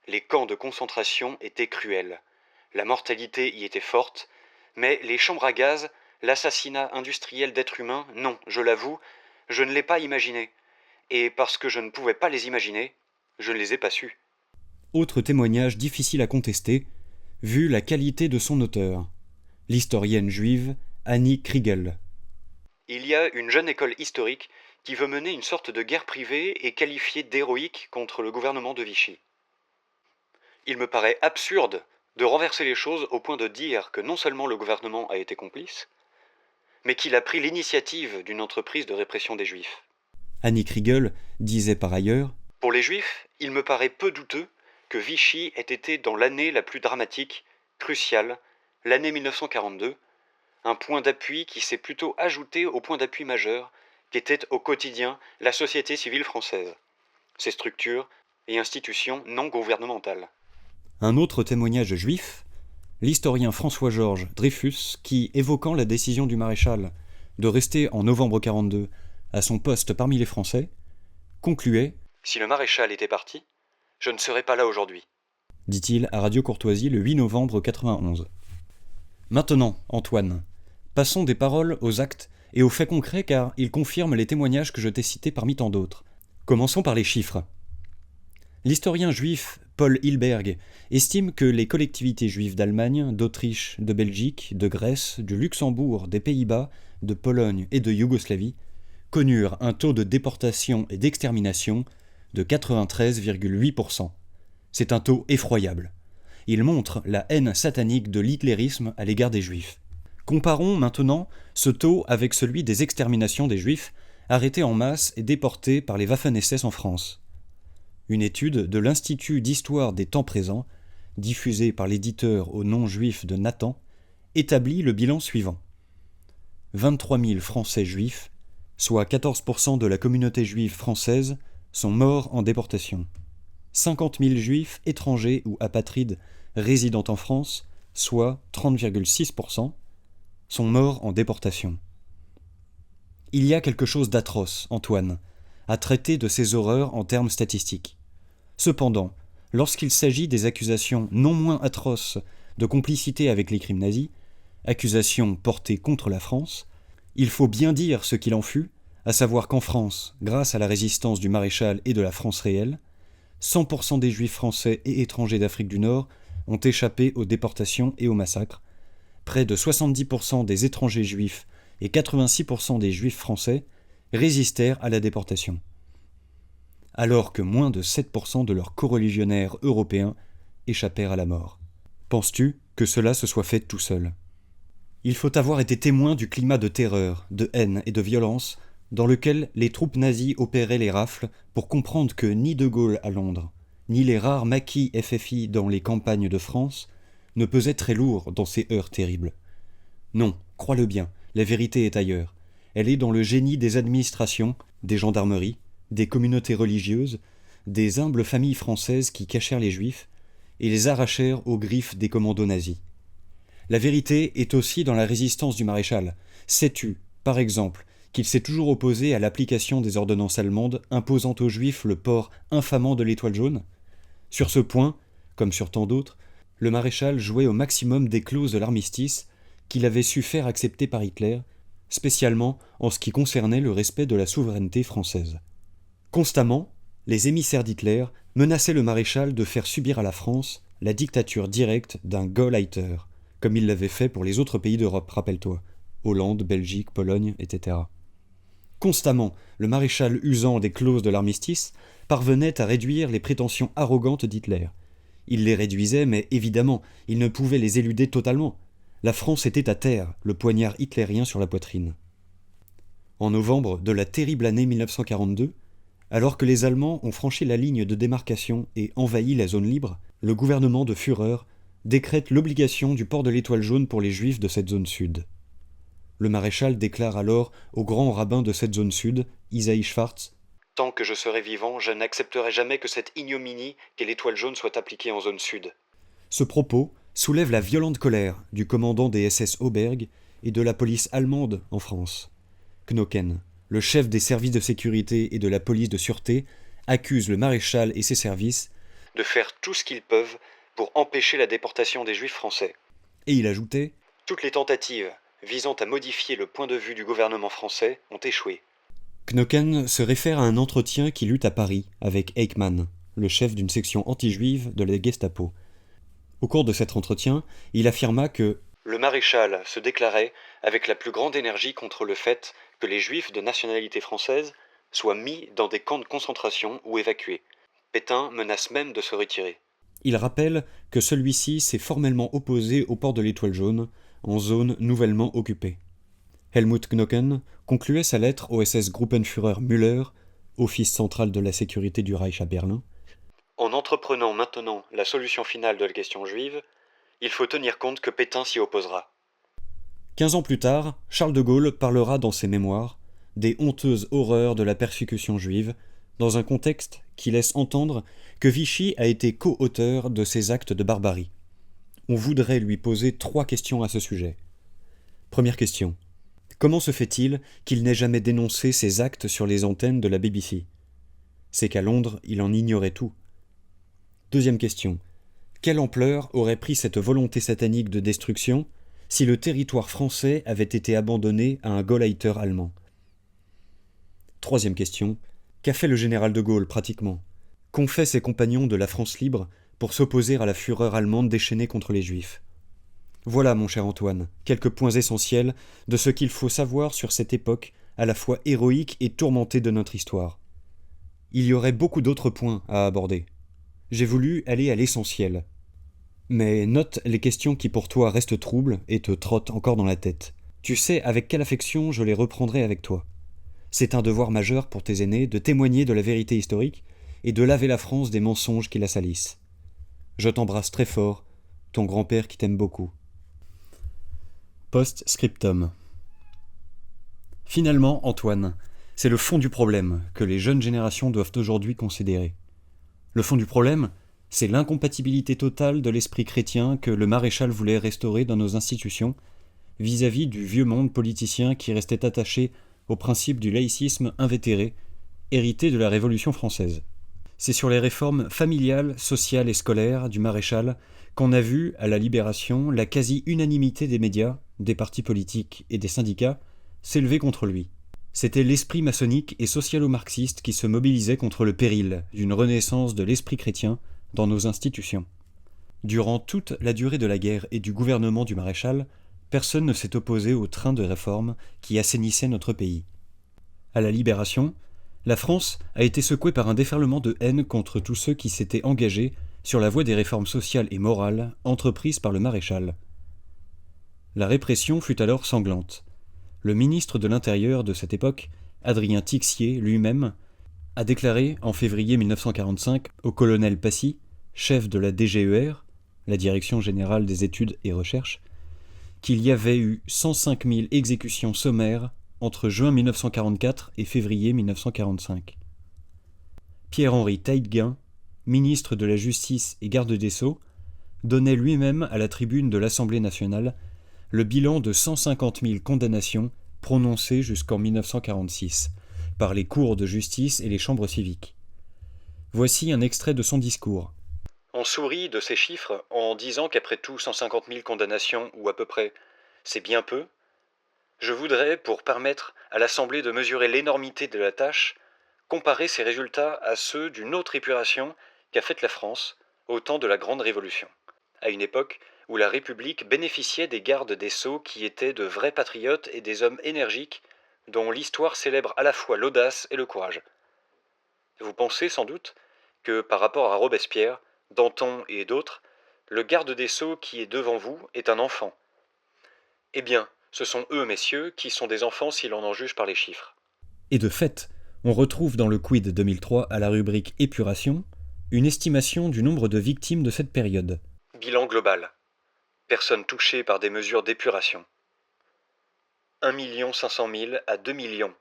Les camps de concentration étaient cruels, la mortalité y était forte, mais les chambres à gaz, l'assassinat industriel d'êtres humains, non, je l'avoue, Je ne l'ai pas imaginé. Et parce que je ne pouvais pas les imaginer, je ne les ai pas sus. Autre témoignage difficile à contester, vu la qualité de son auteur, l'historienne juive Annie Kriegel. Il y a une jeune école historique qui veut mener une sorte de guerre privée et qualifiée d'héroïque contre le gouvernement de Vichy. Il me paraît absurde de renverser les choses au point de dire que non seulement le gouvernement a été complice, mais qu'il a pris l'initiative d'une entreprise de répression des Juifs. Annie Kriegel disait par ailleurs « Pour les Juifs, il me paraît peu douteux que Vichy ait été dans l'année la plus dramatique, cruciale, l'année 1942, un point d'appui qui s'est plutôt ajouté au point d'appui majeur qu'était au quotidien la société civile française, ses structures et institutions non gouvernementales. » Un autre témoignage juif, l'historien François-Georges Dreyfus, qui, évoquant la décision du maréchal de rester en novembre 1942 à son poste parmi les Français, concluait « Si le maréchal était parti, je ne serais pas là aujourd'hui. » dit-il à Radio Courtoisie le 8 novembre 1991. Maintenant, Antoine, passons des paroles aux actes et aux faits concrets car ils confirment les témoignages que je t'ai cités parmi tant d'autres. Commençons par les chiffres. L'historien juif Paul Hilberg estime que les collectivités juives d'Allemagne, d'Autriche, de Belgique, de Grèce, du Luxembourg, des Pays-Bas, de Pologne et de Yougoslavie connurent un taux de déportation et d'extermination de 93,8%. C'est un taux effroyable. Il montre la haine satanique de l'hitlérisme à l'égard des Juifs. Comparons maintenant ce taux avec celui des exterminations des Juifs arrêtés en masse et déportés par les Waffen-SS en France. Une étude de l'Institut d'histoire des temps présents, diffusée par l'éditeur au nom juif de Nathan, établit le bilan suivant. 23 000 Français juifs, soit 14% de la communauté juive française, sont morts en déportation. 50 000 juifs étrangers ou apatrides résidant en France, soit 30,6%, sont morts en déportation. Il y a quelque chose d'atroce, Antoine, à traiter de ces horreurs en termes statistiques. Cependant, lorsqu'il s'agit des accusations non moins atroces de complicité avec les crimes nazis, accusations portées contre la France, il faut bien dire ce qu'il en fut, à savoir qu'en France, grâce à la résistance du maréchal et de la France réelle, 100% des juifs français et étrangers d'Afrique du Nord ont échappé aux déportations et aux massacres, près de 70% des étrangers juifs et 86% des juifs français résistèrent à la déportation, alors que moins de 7% de leurs coreligionnaires européens échappèrent à la mort. Penses-tu que cela se soit fait tout seul ? Il faut avoir été témoin du climat de terreur, de haine et de violence dans lequel les troupes nazies opéraient les rafles pour comprendre que ni De Gaulle à Londres, ni les rares maquis FFI dans les campagnes de France ne pesaient très lourd dans ces heures terribles. Non, crois-le bien, la vérité est ailleurs. Elle est dans le génie des administrations, des gendarmeries, des communautés religieuses, des humbles familles françaises qui cachèrent les juifs et les arrachèrent aux griffes des commandos nazis. La vérité est aussi dans la résistance du maréchal. Sais-tu, par exemple, qu'il s'est toujours opposé à l'application des ordonnances allemandes imposant aux juifs le port infamant de l'étoile jaune ? Sur ce point, comme sur tant d'autres, le maréchal jouait au maximum des clauses de l'armistice qu'il avait su faire accepter par Hitler, spécialement en ce qui concernait le respect de la souveraineté française. Constamment, les émissaires d'Hitler menaçaient le maréchal de faire subir à la France la dictature directe d'un Gauleiter, comme il l'avait fait pour les autres pays d'Europe, rappelle-toi, Hollande, Belgique, Pologne, etc. Constamment, le maréchal usant des clauses de l'armistice parvenait à réduire les prétentions arrogantes d'Hitler. Il les réduisait, mais évidemment, il ne pouvait les éluder totalement. La France était à terre, le poignard hitlérien sur la poitrine. En novembre de la terrible année 1942, alors que les Allemands ont franchi la ligne de démarcation et envahi la zone libre, le gouvernement de Führer décrète l'obligation du port de l'étoile jaune pour les Juifs de cette zone sud. Le maréchal déclare alors au grand rabbin de cette zone sud, Isaïe Schwartz, « Tant que je serai vivant, je n'accepterai jamais que cette ignominie qu'est l'étoile jaune soit appliquée en zone sud. » Ce propos soulève la violente colère du commandant des SS Auberg et de la police allemande en France. Knocken, le chef des services de sécurité et de la police de sûreté, accuse le maréchal et ses services de faire tout ce qu'ils peuvent pour empêcher la déportation des Juifs français. Et il ajoutait « Toutes les tentatives visant à modifier le point de vue du gouvernement français ont échoué. » Knocken se réfère à un entretien qu'il eut à Paris avec Eichmann, le chef d'une section anti-juive de la Gestapo. Au cours de cet entretien, il affirma que le maréchal se déclarait avec la plus grande énergie contre le fait que les juifs de nationalité française soient mis dans des camps de concentration ou évacués. Pétain menace même de se retirer. il rappelle que celui-ci s'est formellement opposé au port de l'étoile jaune, en zone nouvellement occupée. Helmut Knocken concluait sa lettre au SS-Gruppenführer Müller, office central de la sécurité du Reich à Berlin. En entreprenant maintenant la solution finale de la question juive, il faut tenir compte que Pétain s'y opposera. 15 ans plus tard, Charles de Gaulle parlera dans ses mémoires des honteuses horreurs de la persécution juive, dans un contexte qui laisse entendre que Vichy a été co-auteur de ces actes de barbarie. On voudrait lui poser 3 questions à ce sujet. Première question. Comment se fait-il qu'il n'ait jamais dénoncé ces actes sur les antennes de la BBC ? C'est qu'à Londres, il en ignorait tout. Deuxième question. Quelle ampleur aurait pris cette volonté satanique de destruction si le territoire français avait été abandonné à un Gauleiter allemand ? Troisième question. Qu'a fait le général de Gaulle pratiquement ? Qu'ont fait ses compagnons de la France libre pour s'opposer à la fureur allemande déchaînée contre les Juifs ? Voilà, mon cher Antoine, quelques points essentiels de ce qu'il faut savoir sur cette époque à la fois héroïque et tourmentée de notre histoire. Il y aurait beaucoup d'autres points à aborder. J'ai voulu aller à l'essentiel. Mais note les questions qui pour toi restent troubles et te trottent encore dans la tête. Tu sais avec quelle affection je les reprendrai avec toi. C'est un devoir majeur pour tes aînés de témoigner de la vérité historique et de laver la France des mensonges qui la salissent. Je t'embrasse très fort, ton grand-père qui t'aime beaucoup. Post-scriptum. Finalement, Antoine, c'est le fond du problème que les jeunes générations doivent aujourd'hui considérer. Le fond du problème, c'est l'incompatibilité totale de l'esprit chrétien que le maréchal voulait restaurer dans nos institutions vis-à-vis du vieux monde politicien qui restait attaché au principe du laïcisme invétéré, hérité de la Révolution française. C'est sur les réformes familiales, sociales et scolaires du maréchal qu'on a vu, à la Libération, la quasi-unanimité des médias, des partis politiques et des syndicats s'élever contre lui. C'était l'esprit maçonnique et socialo-marxiste qui se mobilisait contre le péril d'une renaissance de l'esprit chrétien dans nos institutions. Durant toute la durée de la guerre et du gouvernement du maréchal, personne ne s'est opposé au train de réforme qui assainissait notre pays. À la Libération, la France a été secouée par un déferlement de haine contre tous ceux qui s'étaient engagés sur la voie des réformes sociales et morales entreprises par le maréchal. La répression fut alors sanglante. Le ministre de l'Intérieur de cette époque, Adrien Tixier lui-même, a déclaré en février 1945 au colonel Passy, chef de la DGER, la Direction générale des études et recherches, qu'il y avait eu 105 000 exécutions sommaires entre juin 1944 et février 1945. Pierre-Henri Teitgen, ministre de la Justice et garde des Sceaux, donnait lui-même à la tribune de l'Assemblée nationale le bilan de 150 000 condamnations prononcées jusqu'en 1946 par les cours de justice et les chambres civiques. Voici un extrait de son discours. On sourit de ces chiffres en disant qu'après tout 150 000 condamnations, ou à peu près, c'est bien peu. Je voudrais, pour permettre à l'Assemblée de mesurer l'énormité de la tâche, comparer ces résultats à ceux d'une autre épuration qu'a faite la France au temps de la Grande Révolution, à une époque où la République bénéficiait des gardes des sceaux qui étaient de vrais patriotes et des hommes énergiques dont l'histoire célèbre à la fois l'audace et le courage. Vous pensez sans doute que par rapport à Robespierre, Danton et d'autres, le garde des sceaux qui est devant vous est un enfant. Eh bien, ce sont eux, messieurs, qui sont des enfants si l'on en juge par les chiffres. Et de fait, on retrouve dans le Quid 2003 à la rubrique Épuration une estimation du nombre de victimes de cette période. Bilan global. Personnes touchées par des mesures d'épuration. 1 500 000 à 2 millions.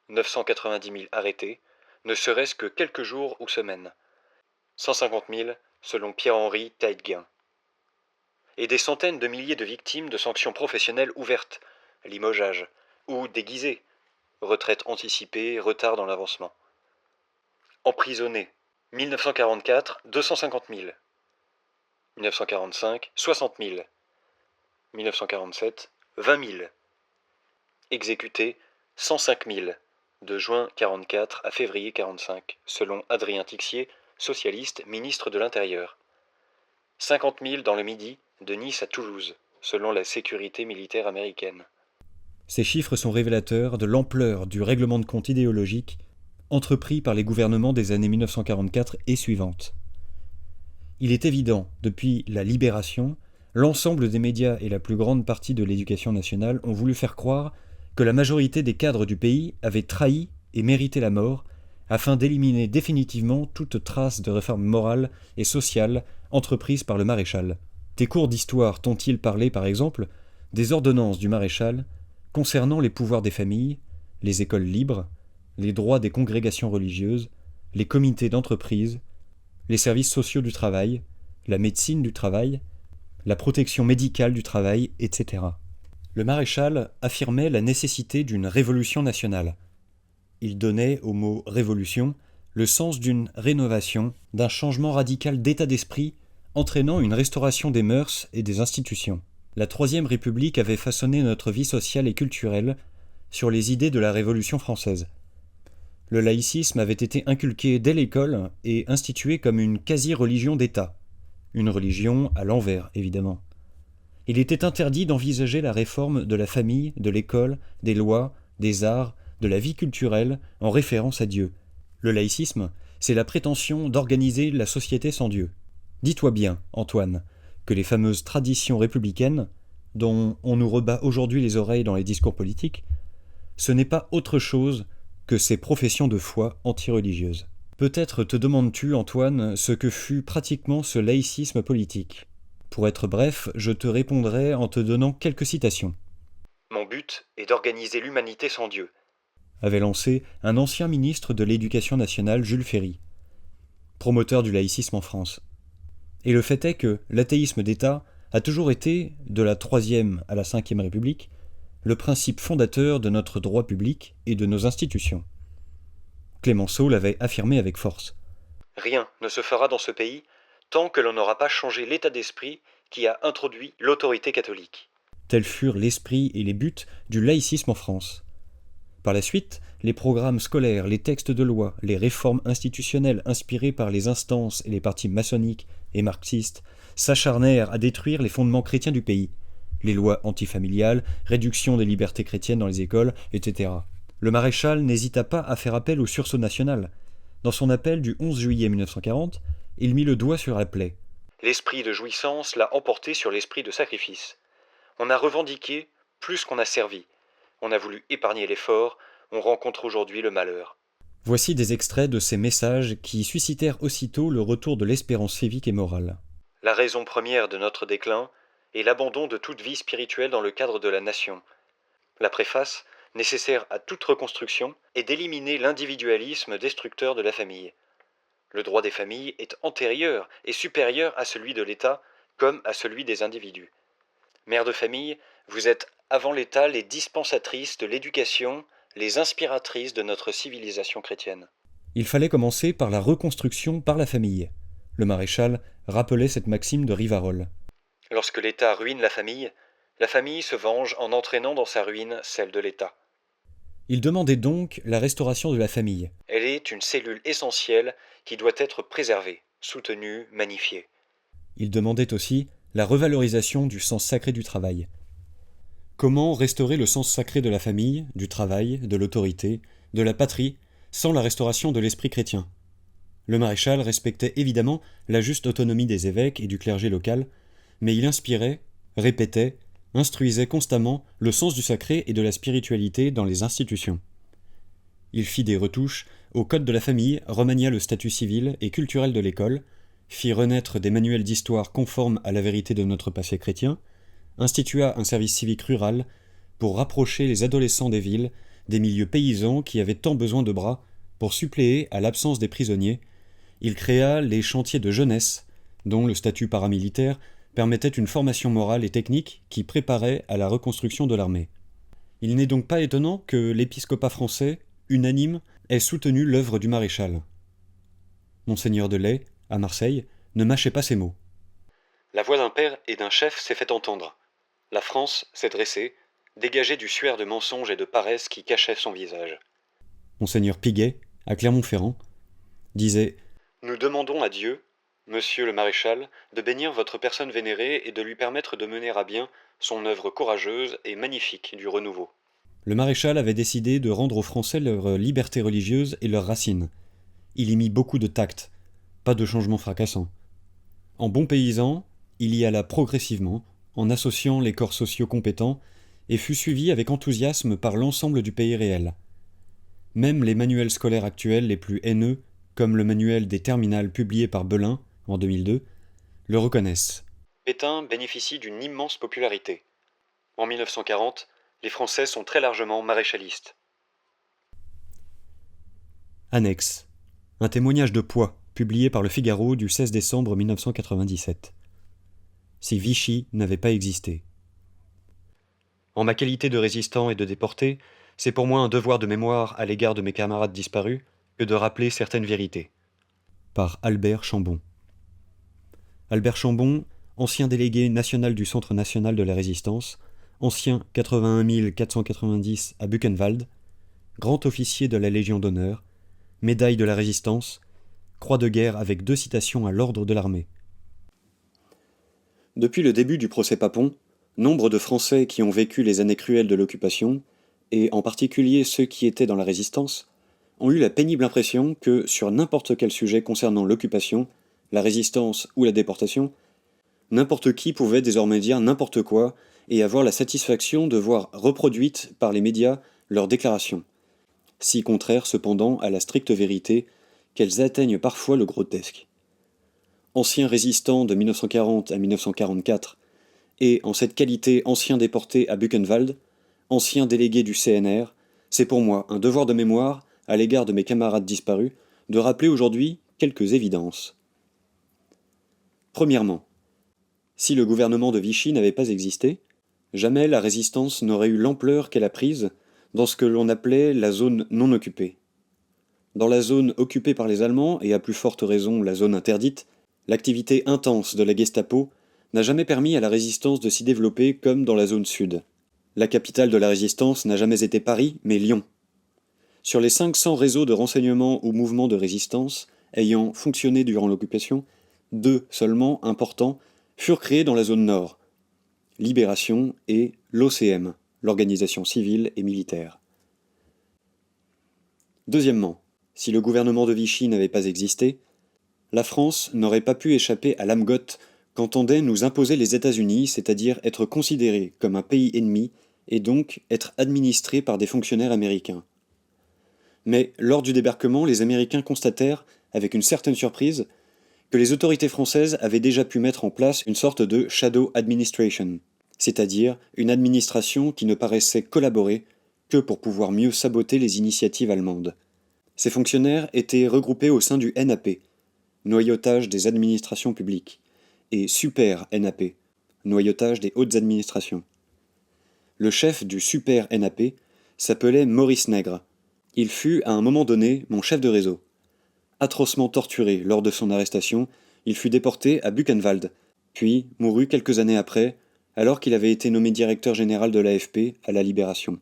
990 000 arrêtés, ne serait-ce que quelques jours ou semaines. 150 000 selon Pierre-Henri Teitgen. Et des centaines de milliers de victimes de sanctions professionnelles ouvertes, limogeage, ou déguisées, retraite anticipée, retard dans l'avancement. Emprisonnés, 1944, 250 000. 1945, 60 000. 1947, 20 000. Exécutés, 105 000, de juin 44 à février 45, selon Adrien Tixier, socialiste, ministre de l'Intérieur. 50 000 dans le Midi, de Nice à Toulouse, selon la sécurité militaire américaine. Ces chiffres sont révélateurs de l'ampleur du règlement de compte idéologique entrepris par les gouvernements des années 1944 et suivantes. Il est évident, depuis la Libération, l'ensemble des médias et la plus grande partie de l'éducation nationale ont voulu faire croire que la majorité des cadres du pays avaient trahi et mérité la mort afin d'éliminer définitivement toute trace de réforme morale et sociale entreprise par le maréchal. Tes cours d'histoire t'ont-ils parlé, par exemple, des ordonnances du maréchal concernant les pouvoirs des familles, les écoles libres, les droits des congrégations religieuses, les comités d'entreprise, les services sociaux du travail, la médecine du travail, la protection médicale du travail, etc. Le maréchal affirmait la nécessité d'une révolution nationale. Il donnait au mot « révolution » le sens d'une rénovation, d'un changement radical d'état d'esprit entraînant une restauration des mœurs et des institutions. La Troisième République avait façonné notre vie sociale et culturelle sur les idées de la Révolution française. Le laïcisme avait été inculqué dès l'école et institué comme une quasi-religion d'État. Une religion à l'envers, évidemment. Il était interdit d'envisager la réforme de la famille, de l'école, des lois, des arts, de la vie culturelle en référence à Dieu. Le laïcisme, c'est la prétention d'organiser la société sans Dieu. Dis-toi bien, Antoine, que les fameuses traditions républicaines, dont on nous rebat aujourd'hui les oreilles dans les discours politiques, ce n'est pas autre chose que ces professions de foi antireligieuses. Peut-être te demandes-tu, Antoine, ce que fut pratiquement ce laïcisme politique. Pour être bref, je te répondrai en te donnant quelques citations. Mon but est d'organiser l'humanité sans Dieu, avait lancé un ancien ministre de l'Éducation nationale, Jules Ferry, promoteur du laïcisme en France. Et le fait est que l'athéisme d'État a toujours été, de la Troisième à la Cinquième République, le principe fondateur de notre droit public et de nos institutions. Clémenceau l'avait affirmé avec force. Rien ne se fera dans ce pays tant que l'on n'aura pas changé l'état d'esprit qui a introduit l'autorité catholique. Tels furent l'esprit et les buts du laïcisme en France. Par la suite, les programmes scolaires, les textes de loi, les réformes institutionnelles inspirées par les instances et les partis maçonniques et marxistes s'acharnèrent à détruire les fondements chrétiens du pays. Les lois antifamiliales, réduction des libertés chrétiennes dans les écoles, etc. Le maréchal n'hésita pas à faire appel au sursaut national. Dans son appel du 11 juillet 1940, il mit le doigt sur la plaie. L'esprit de jouissance l'a emporté sur l'esprit de sacrifice. On a revendiqué plus qu'on a servi. On a voulu épargner l'effort, on rencontre aujourd'hui le malheur. Voici des extraits de ces messages qui suscitèrent aussitôt le retour de l'espérance civique et morale. La raison première de notre déclin est l'abandon de toute vie spirituelle dans le cadre de la nation. La préface, nécessaire à toute reconstruction, est d'éliminer l'individualisme destructeur de la famille. Le droit des familles est antérieur et supérieur à celui de l'État comme à celui des individus. Mères de famille, vous êtes avant l'État les dispensatrices de l'éducation, les inspiratrices de notre civilisation chrétienne. Il fallait commencer par la reconstruction par la famille. Le maréchal rappelait cette maxime de Rivarol. Lorsque l'État ruine la famille se venge en entraînant dans sa ruine celle de l'État. Il demandait donc la restauration de la famille. Elle est une cellule essentielle qui doit être préservée, soutenue, magnifiée. Il demandait aussi la revalorisation du sens sacré du travail. Comment restaurer le sens sacré de la famille, du travail, de l'autorité, de la patrie, sans la restauration de l'esprit chrétien ? Le maréchal respectait évidemment la juste autonomie des évêques et du clergé local, mais il inspirait, répétait, instruisait constamment le sens du sacré et de la spiritualité dans les institutions. Il fit des retouches au code de la famille, remania le statut civil et culturel de l'école, fit renaître des manuels d'histoire conformes à la vérité de notre passé chrétien, institua un service civique rural pour rapprocher les adolescents des villes, des milieux paysans qui avaient tant besoin de bras pour suppléer à l'absence des prisonniers. Il créa les chantiers de jeunesse, dont le statut paramilitaire permettait une formation morale et technique qui préparait à la reconstruction de l'armée. Il n'est donc pas étonnant que l'épiscopat français, unanime, ait soutenu l'œuvre du maréchal. Monseigneur de Lay, à Marseille, ne mâchait pas ses mots. La voix d'un père et d'un chef s'est fait entendre. La France s'est dressée, dégagée du suaire de mensonges et de paresse qui cachait son visage. Monseigneur Piguet, à Clermont-Ferrand, disait « Nous demandons à Dieu, Monsieur le Maréchal, de bénir votre personne vénérée et de lui permettre de mener à bien son œuvre courageuse et magnifique du renouveau. » Le maréchal avait décidé de rendre aux Français leur liberté religieuse et leurs racines. Il y mit beaucoup de tact, pas de changement fracassant. En bon paysan, il y alla progressivement, en associant les corps sociaux compétents, et fut suivi avec enthousiasme par l'ensemble du pays réel. Même les manuels scolaires actuels les plus haineux, comme le manuel des terminales publié par Belin en 2002, le reconnaissent. Pétain bénéficie d'une immense popularité. En 1940, les Français sont très largement maréchalistes. Annexe. Un témoignage de poids, publié par le Figaro du 16 décembre 1997. Si Vichy n'avait pas existé. En ma qualité de résistant et de déporté, c'est pour moi un devoir de mémoire à l'égard de mes camarades disparus que de rappeler certaines vérités. Par Albert Chambon. Albert Chambon, ancien délégué national du Centre national de la Résistance, ancien 81 490 à Buchenwald, grand officier de la Légion d'honneur, médaille de la Résistance, croix de guerre avec 2 citations à l'ordre de l'armée. Depuis le début du procès Papon, nombre de Français qui ont vécu les années cruelles de l'occupation, et en particulier ceux qui étaient dans la Résistance, ont eu la pénible impression que, sur n'importe quel sujet concernant l'occupation, la Résistance ou la déportation, n'importe qui pouvait désormais dire n'importe quoi et avoir la satisfaction de voir reproduite par les médias leurs déclarations, si contraires cependant à la stricte vérité qu'elles atteignent parfois le grotesque. Ancien résistant de 1940 à 1944, et en cette qualité ancien déporté à Buchenwald, ancien délégué du CNR, c'est pour moi un devoir de mémoire à l'égard de mes camarades disparus de rappeler aujourd'hui quelques évidences. Premièrement, si le gouvernement de Vichy n'avait pas existé, jamais la résistance n'aurait eu l'ampleur qu'elle a prise dans ce que l'on appelait la zone non occupée. Dans la zone occupée par les Allemands, et à plus forte raison la zone interdite, l'activité intense de la Gestapo n'a jamais permis à la résistance de s'y développer comme dans la zone sud. La capitale de la résistance n'a jamais été Paris, mais Lyon. Sur les 500 réseaux de renseignement ou mouvements de résistance ayant fonctionné durant l'occupation, 2 seulement importants furent créés dans la zone nord, Libération et l'OCM, l'organisation civile et militaire. Deuxièmement, si le gouvernement de Vichy n'avait pas existé, la France n'aurait pas pu échapper à l'âme-gotte qu'entendaient nous imposer les États-Unis, c'est-à-dire être considérés comme un pays ennemi et donc être administrés par des fonctionnaires américains. Mais lors du débarquement, les Américains constatèrent, avec une certaine surprise, que les autorités françaises avaient déjà pu mettre en place une sorte de shadow administration, c'est-à-dire une administration qui ne paraissait collaborer que pour pouvoir mieux saboter les initiatives allemandes. Ces fonctionnaires étaient regroupés au sein du NAP, noyautage des administrations publiques, et Super NAP, noyautage des hautes administrations. Le chef du Super NAP s'appelait Maurice Nègre. Il fut, à un moment donné, mon chef de réseau. Atrocement torturé lors de son arrestation, il fut déporté à Buchenwald, puis mourut quelques années après, alors qu'il avait été nommé directeur général de l'AFP à la Libération.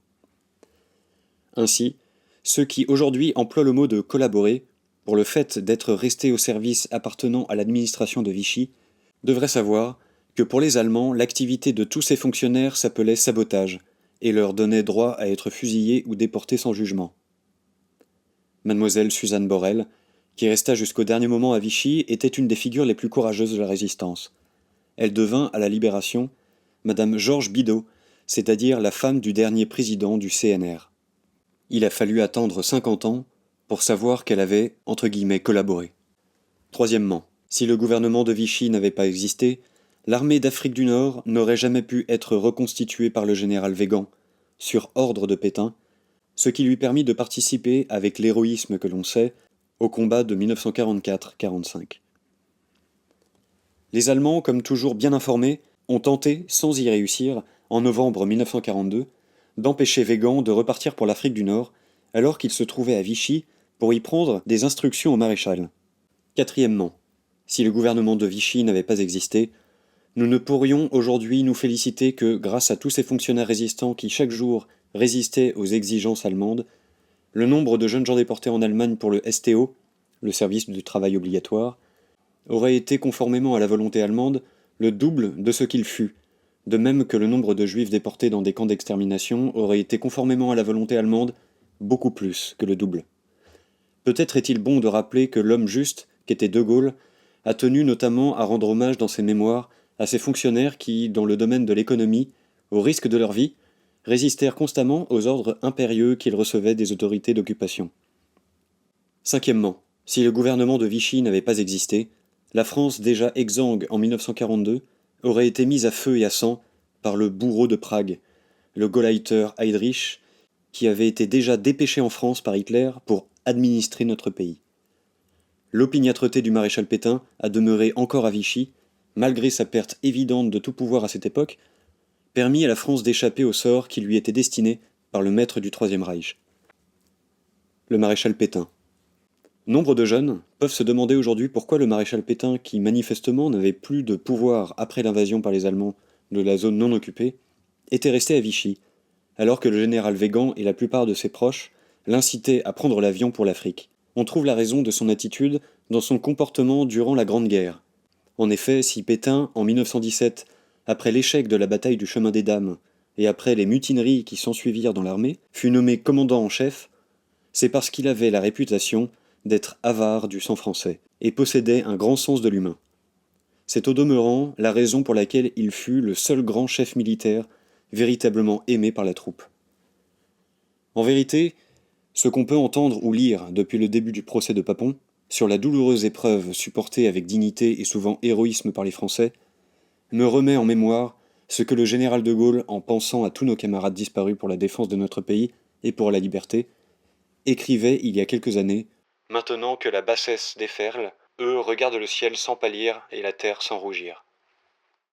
Ainsi, ceux qui aujourd'hui emploient le mot de collaborer, pour le fait d'être restés au service appartenant à l'administration de Vichy, devraient savoir que pour les Allemands, l'activité de tous ces fonctionnaires s'appelait sabotage et leur donnait droit à être fusillés ou déportés sans jugement. Mademoiselle Suzanne Borel, qui resta jusqu'au dernier moment à Vichy, était une des figures les plus courageuses de la résistance. Elle devint, à la Libération, Madame Georges Bidault, c'est-à-dire la femme du dernier président du CNR. Il a fallu attendre 50 ans pour savoir qu'elle avait, entre guillemets, collaboré. Troisièmement, si le gouvernement de Vichy n'avait pas existé, l'armée d'Afrique du Nord n'aurait jamais pu être reconstituée par le général Weygand, sur ordre de Pétain, ce qui lui permit de participer, avec l'héroïsme que l'on sait, au combat de 1944-45. Les Allemands, comme toujours bien informés, ont tenté, sans y réussir, en novembre 1942, d'empêcher Weygand de repartir pour l'Afrique du Nord, alors qu'il se trouvait à Vichy pour y prendre des instructions au maréchal. Quatrièmement, si le gouvernement de Vichy n'avait pas existé, nous ne pourrions aujourd'hui nous féliciter que, grâce à tous ces fonctionnaires résistants qui chaque jour résistaient aux exigences allemandes, Le nombre de jeunes gens déportés en Allemagne pour le STO, le service du travail obligatoire, aurait été, conformément à la volonté allemande, le double de ce qu'il fut, de même que le nombre de juifs déportés dans des camps d'extermination aurait été, conformément à la volonté allemande, beaucoup plus que le double. Peut-être est-il bon de rappeler que l'homme juste, qu'était De Gaulle, a tenu notamment à rendre hommage dans ses mémoires à ces fonctionnaires qui, dans le domaine de l'économie, au risque de leur vie, résistèrent constamment aux ordres impérieux qu'ils recevaient des autorités d'occupation. Cinquièmement, si le gouvernement de Vichy n'avait pas existé, la France déjà exsangue en 1942 aurait été mise à feu et à sang par le bourreau de Prague, le Gauleiter Heydrich, qui avait été déjà dépêché en France par Hitler pour administrer notre pays. L'opiniâtreté du maréchal Pétain a demeuré encore à Vichy, malgré sa perte évidente de tout pouvoir à cette époque, permis à la France d'échapper au sort qui lui était destiné par le maître du Troisième Reich. Le maréchal Pétain. Nombre de jeunes peuvent se demander aujourd'hui pourquoi le maréchal Pétain, qui manifestement n'avait plus de pouvoir après l'invasion par les Allemands de la zone non occupée, était resté à Vichy, alors que le général Weygand et la plupart de ses proches l'incitaient à prendre l'avion pour l'Afrique. On trouve la raison de son attitude dans son comportement durant la Grande Guerre. En effet, si Pétain, en 1917, après l'échec de la bataille du Chemin des Dames et après les mutineries qui s'ensuivirent dans l'armée, fut nommé commandant en chef, c'est parce qu'il avait la réputation d'être avare du sang français et possédait un grand sens de l'humain. C'est au demeurant la raison pour laquelle il fut le seul grand chef militaire véritablement aimé par la troupe. En vérité, ce qu'on peut entendre ou lire depuis le début du procès de Papon, sur la douloureuse épreuve supportée avec dignité et souvent héroïsme par les Français, me remet en mémoire ce que le général de Gaulle, en pensant à tous nos camarades disparus pour la défense de notre pays et pour la liberté, écrivait il y a quelques années « Maintenant que la bassesse déferle, eux regardent le ciel sans pâlir et la terre sans rougir. »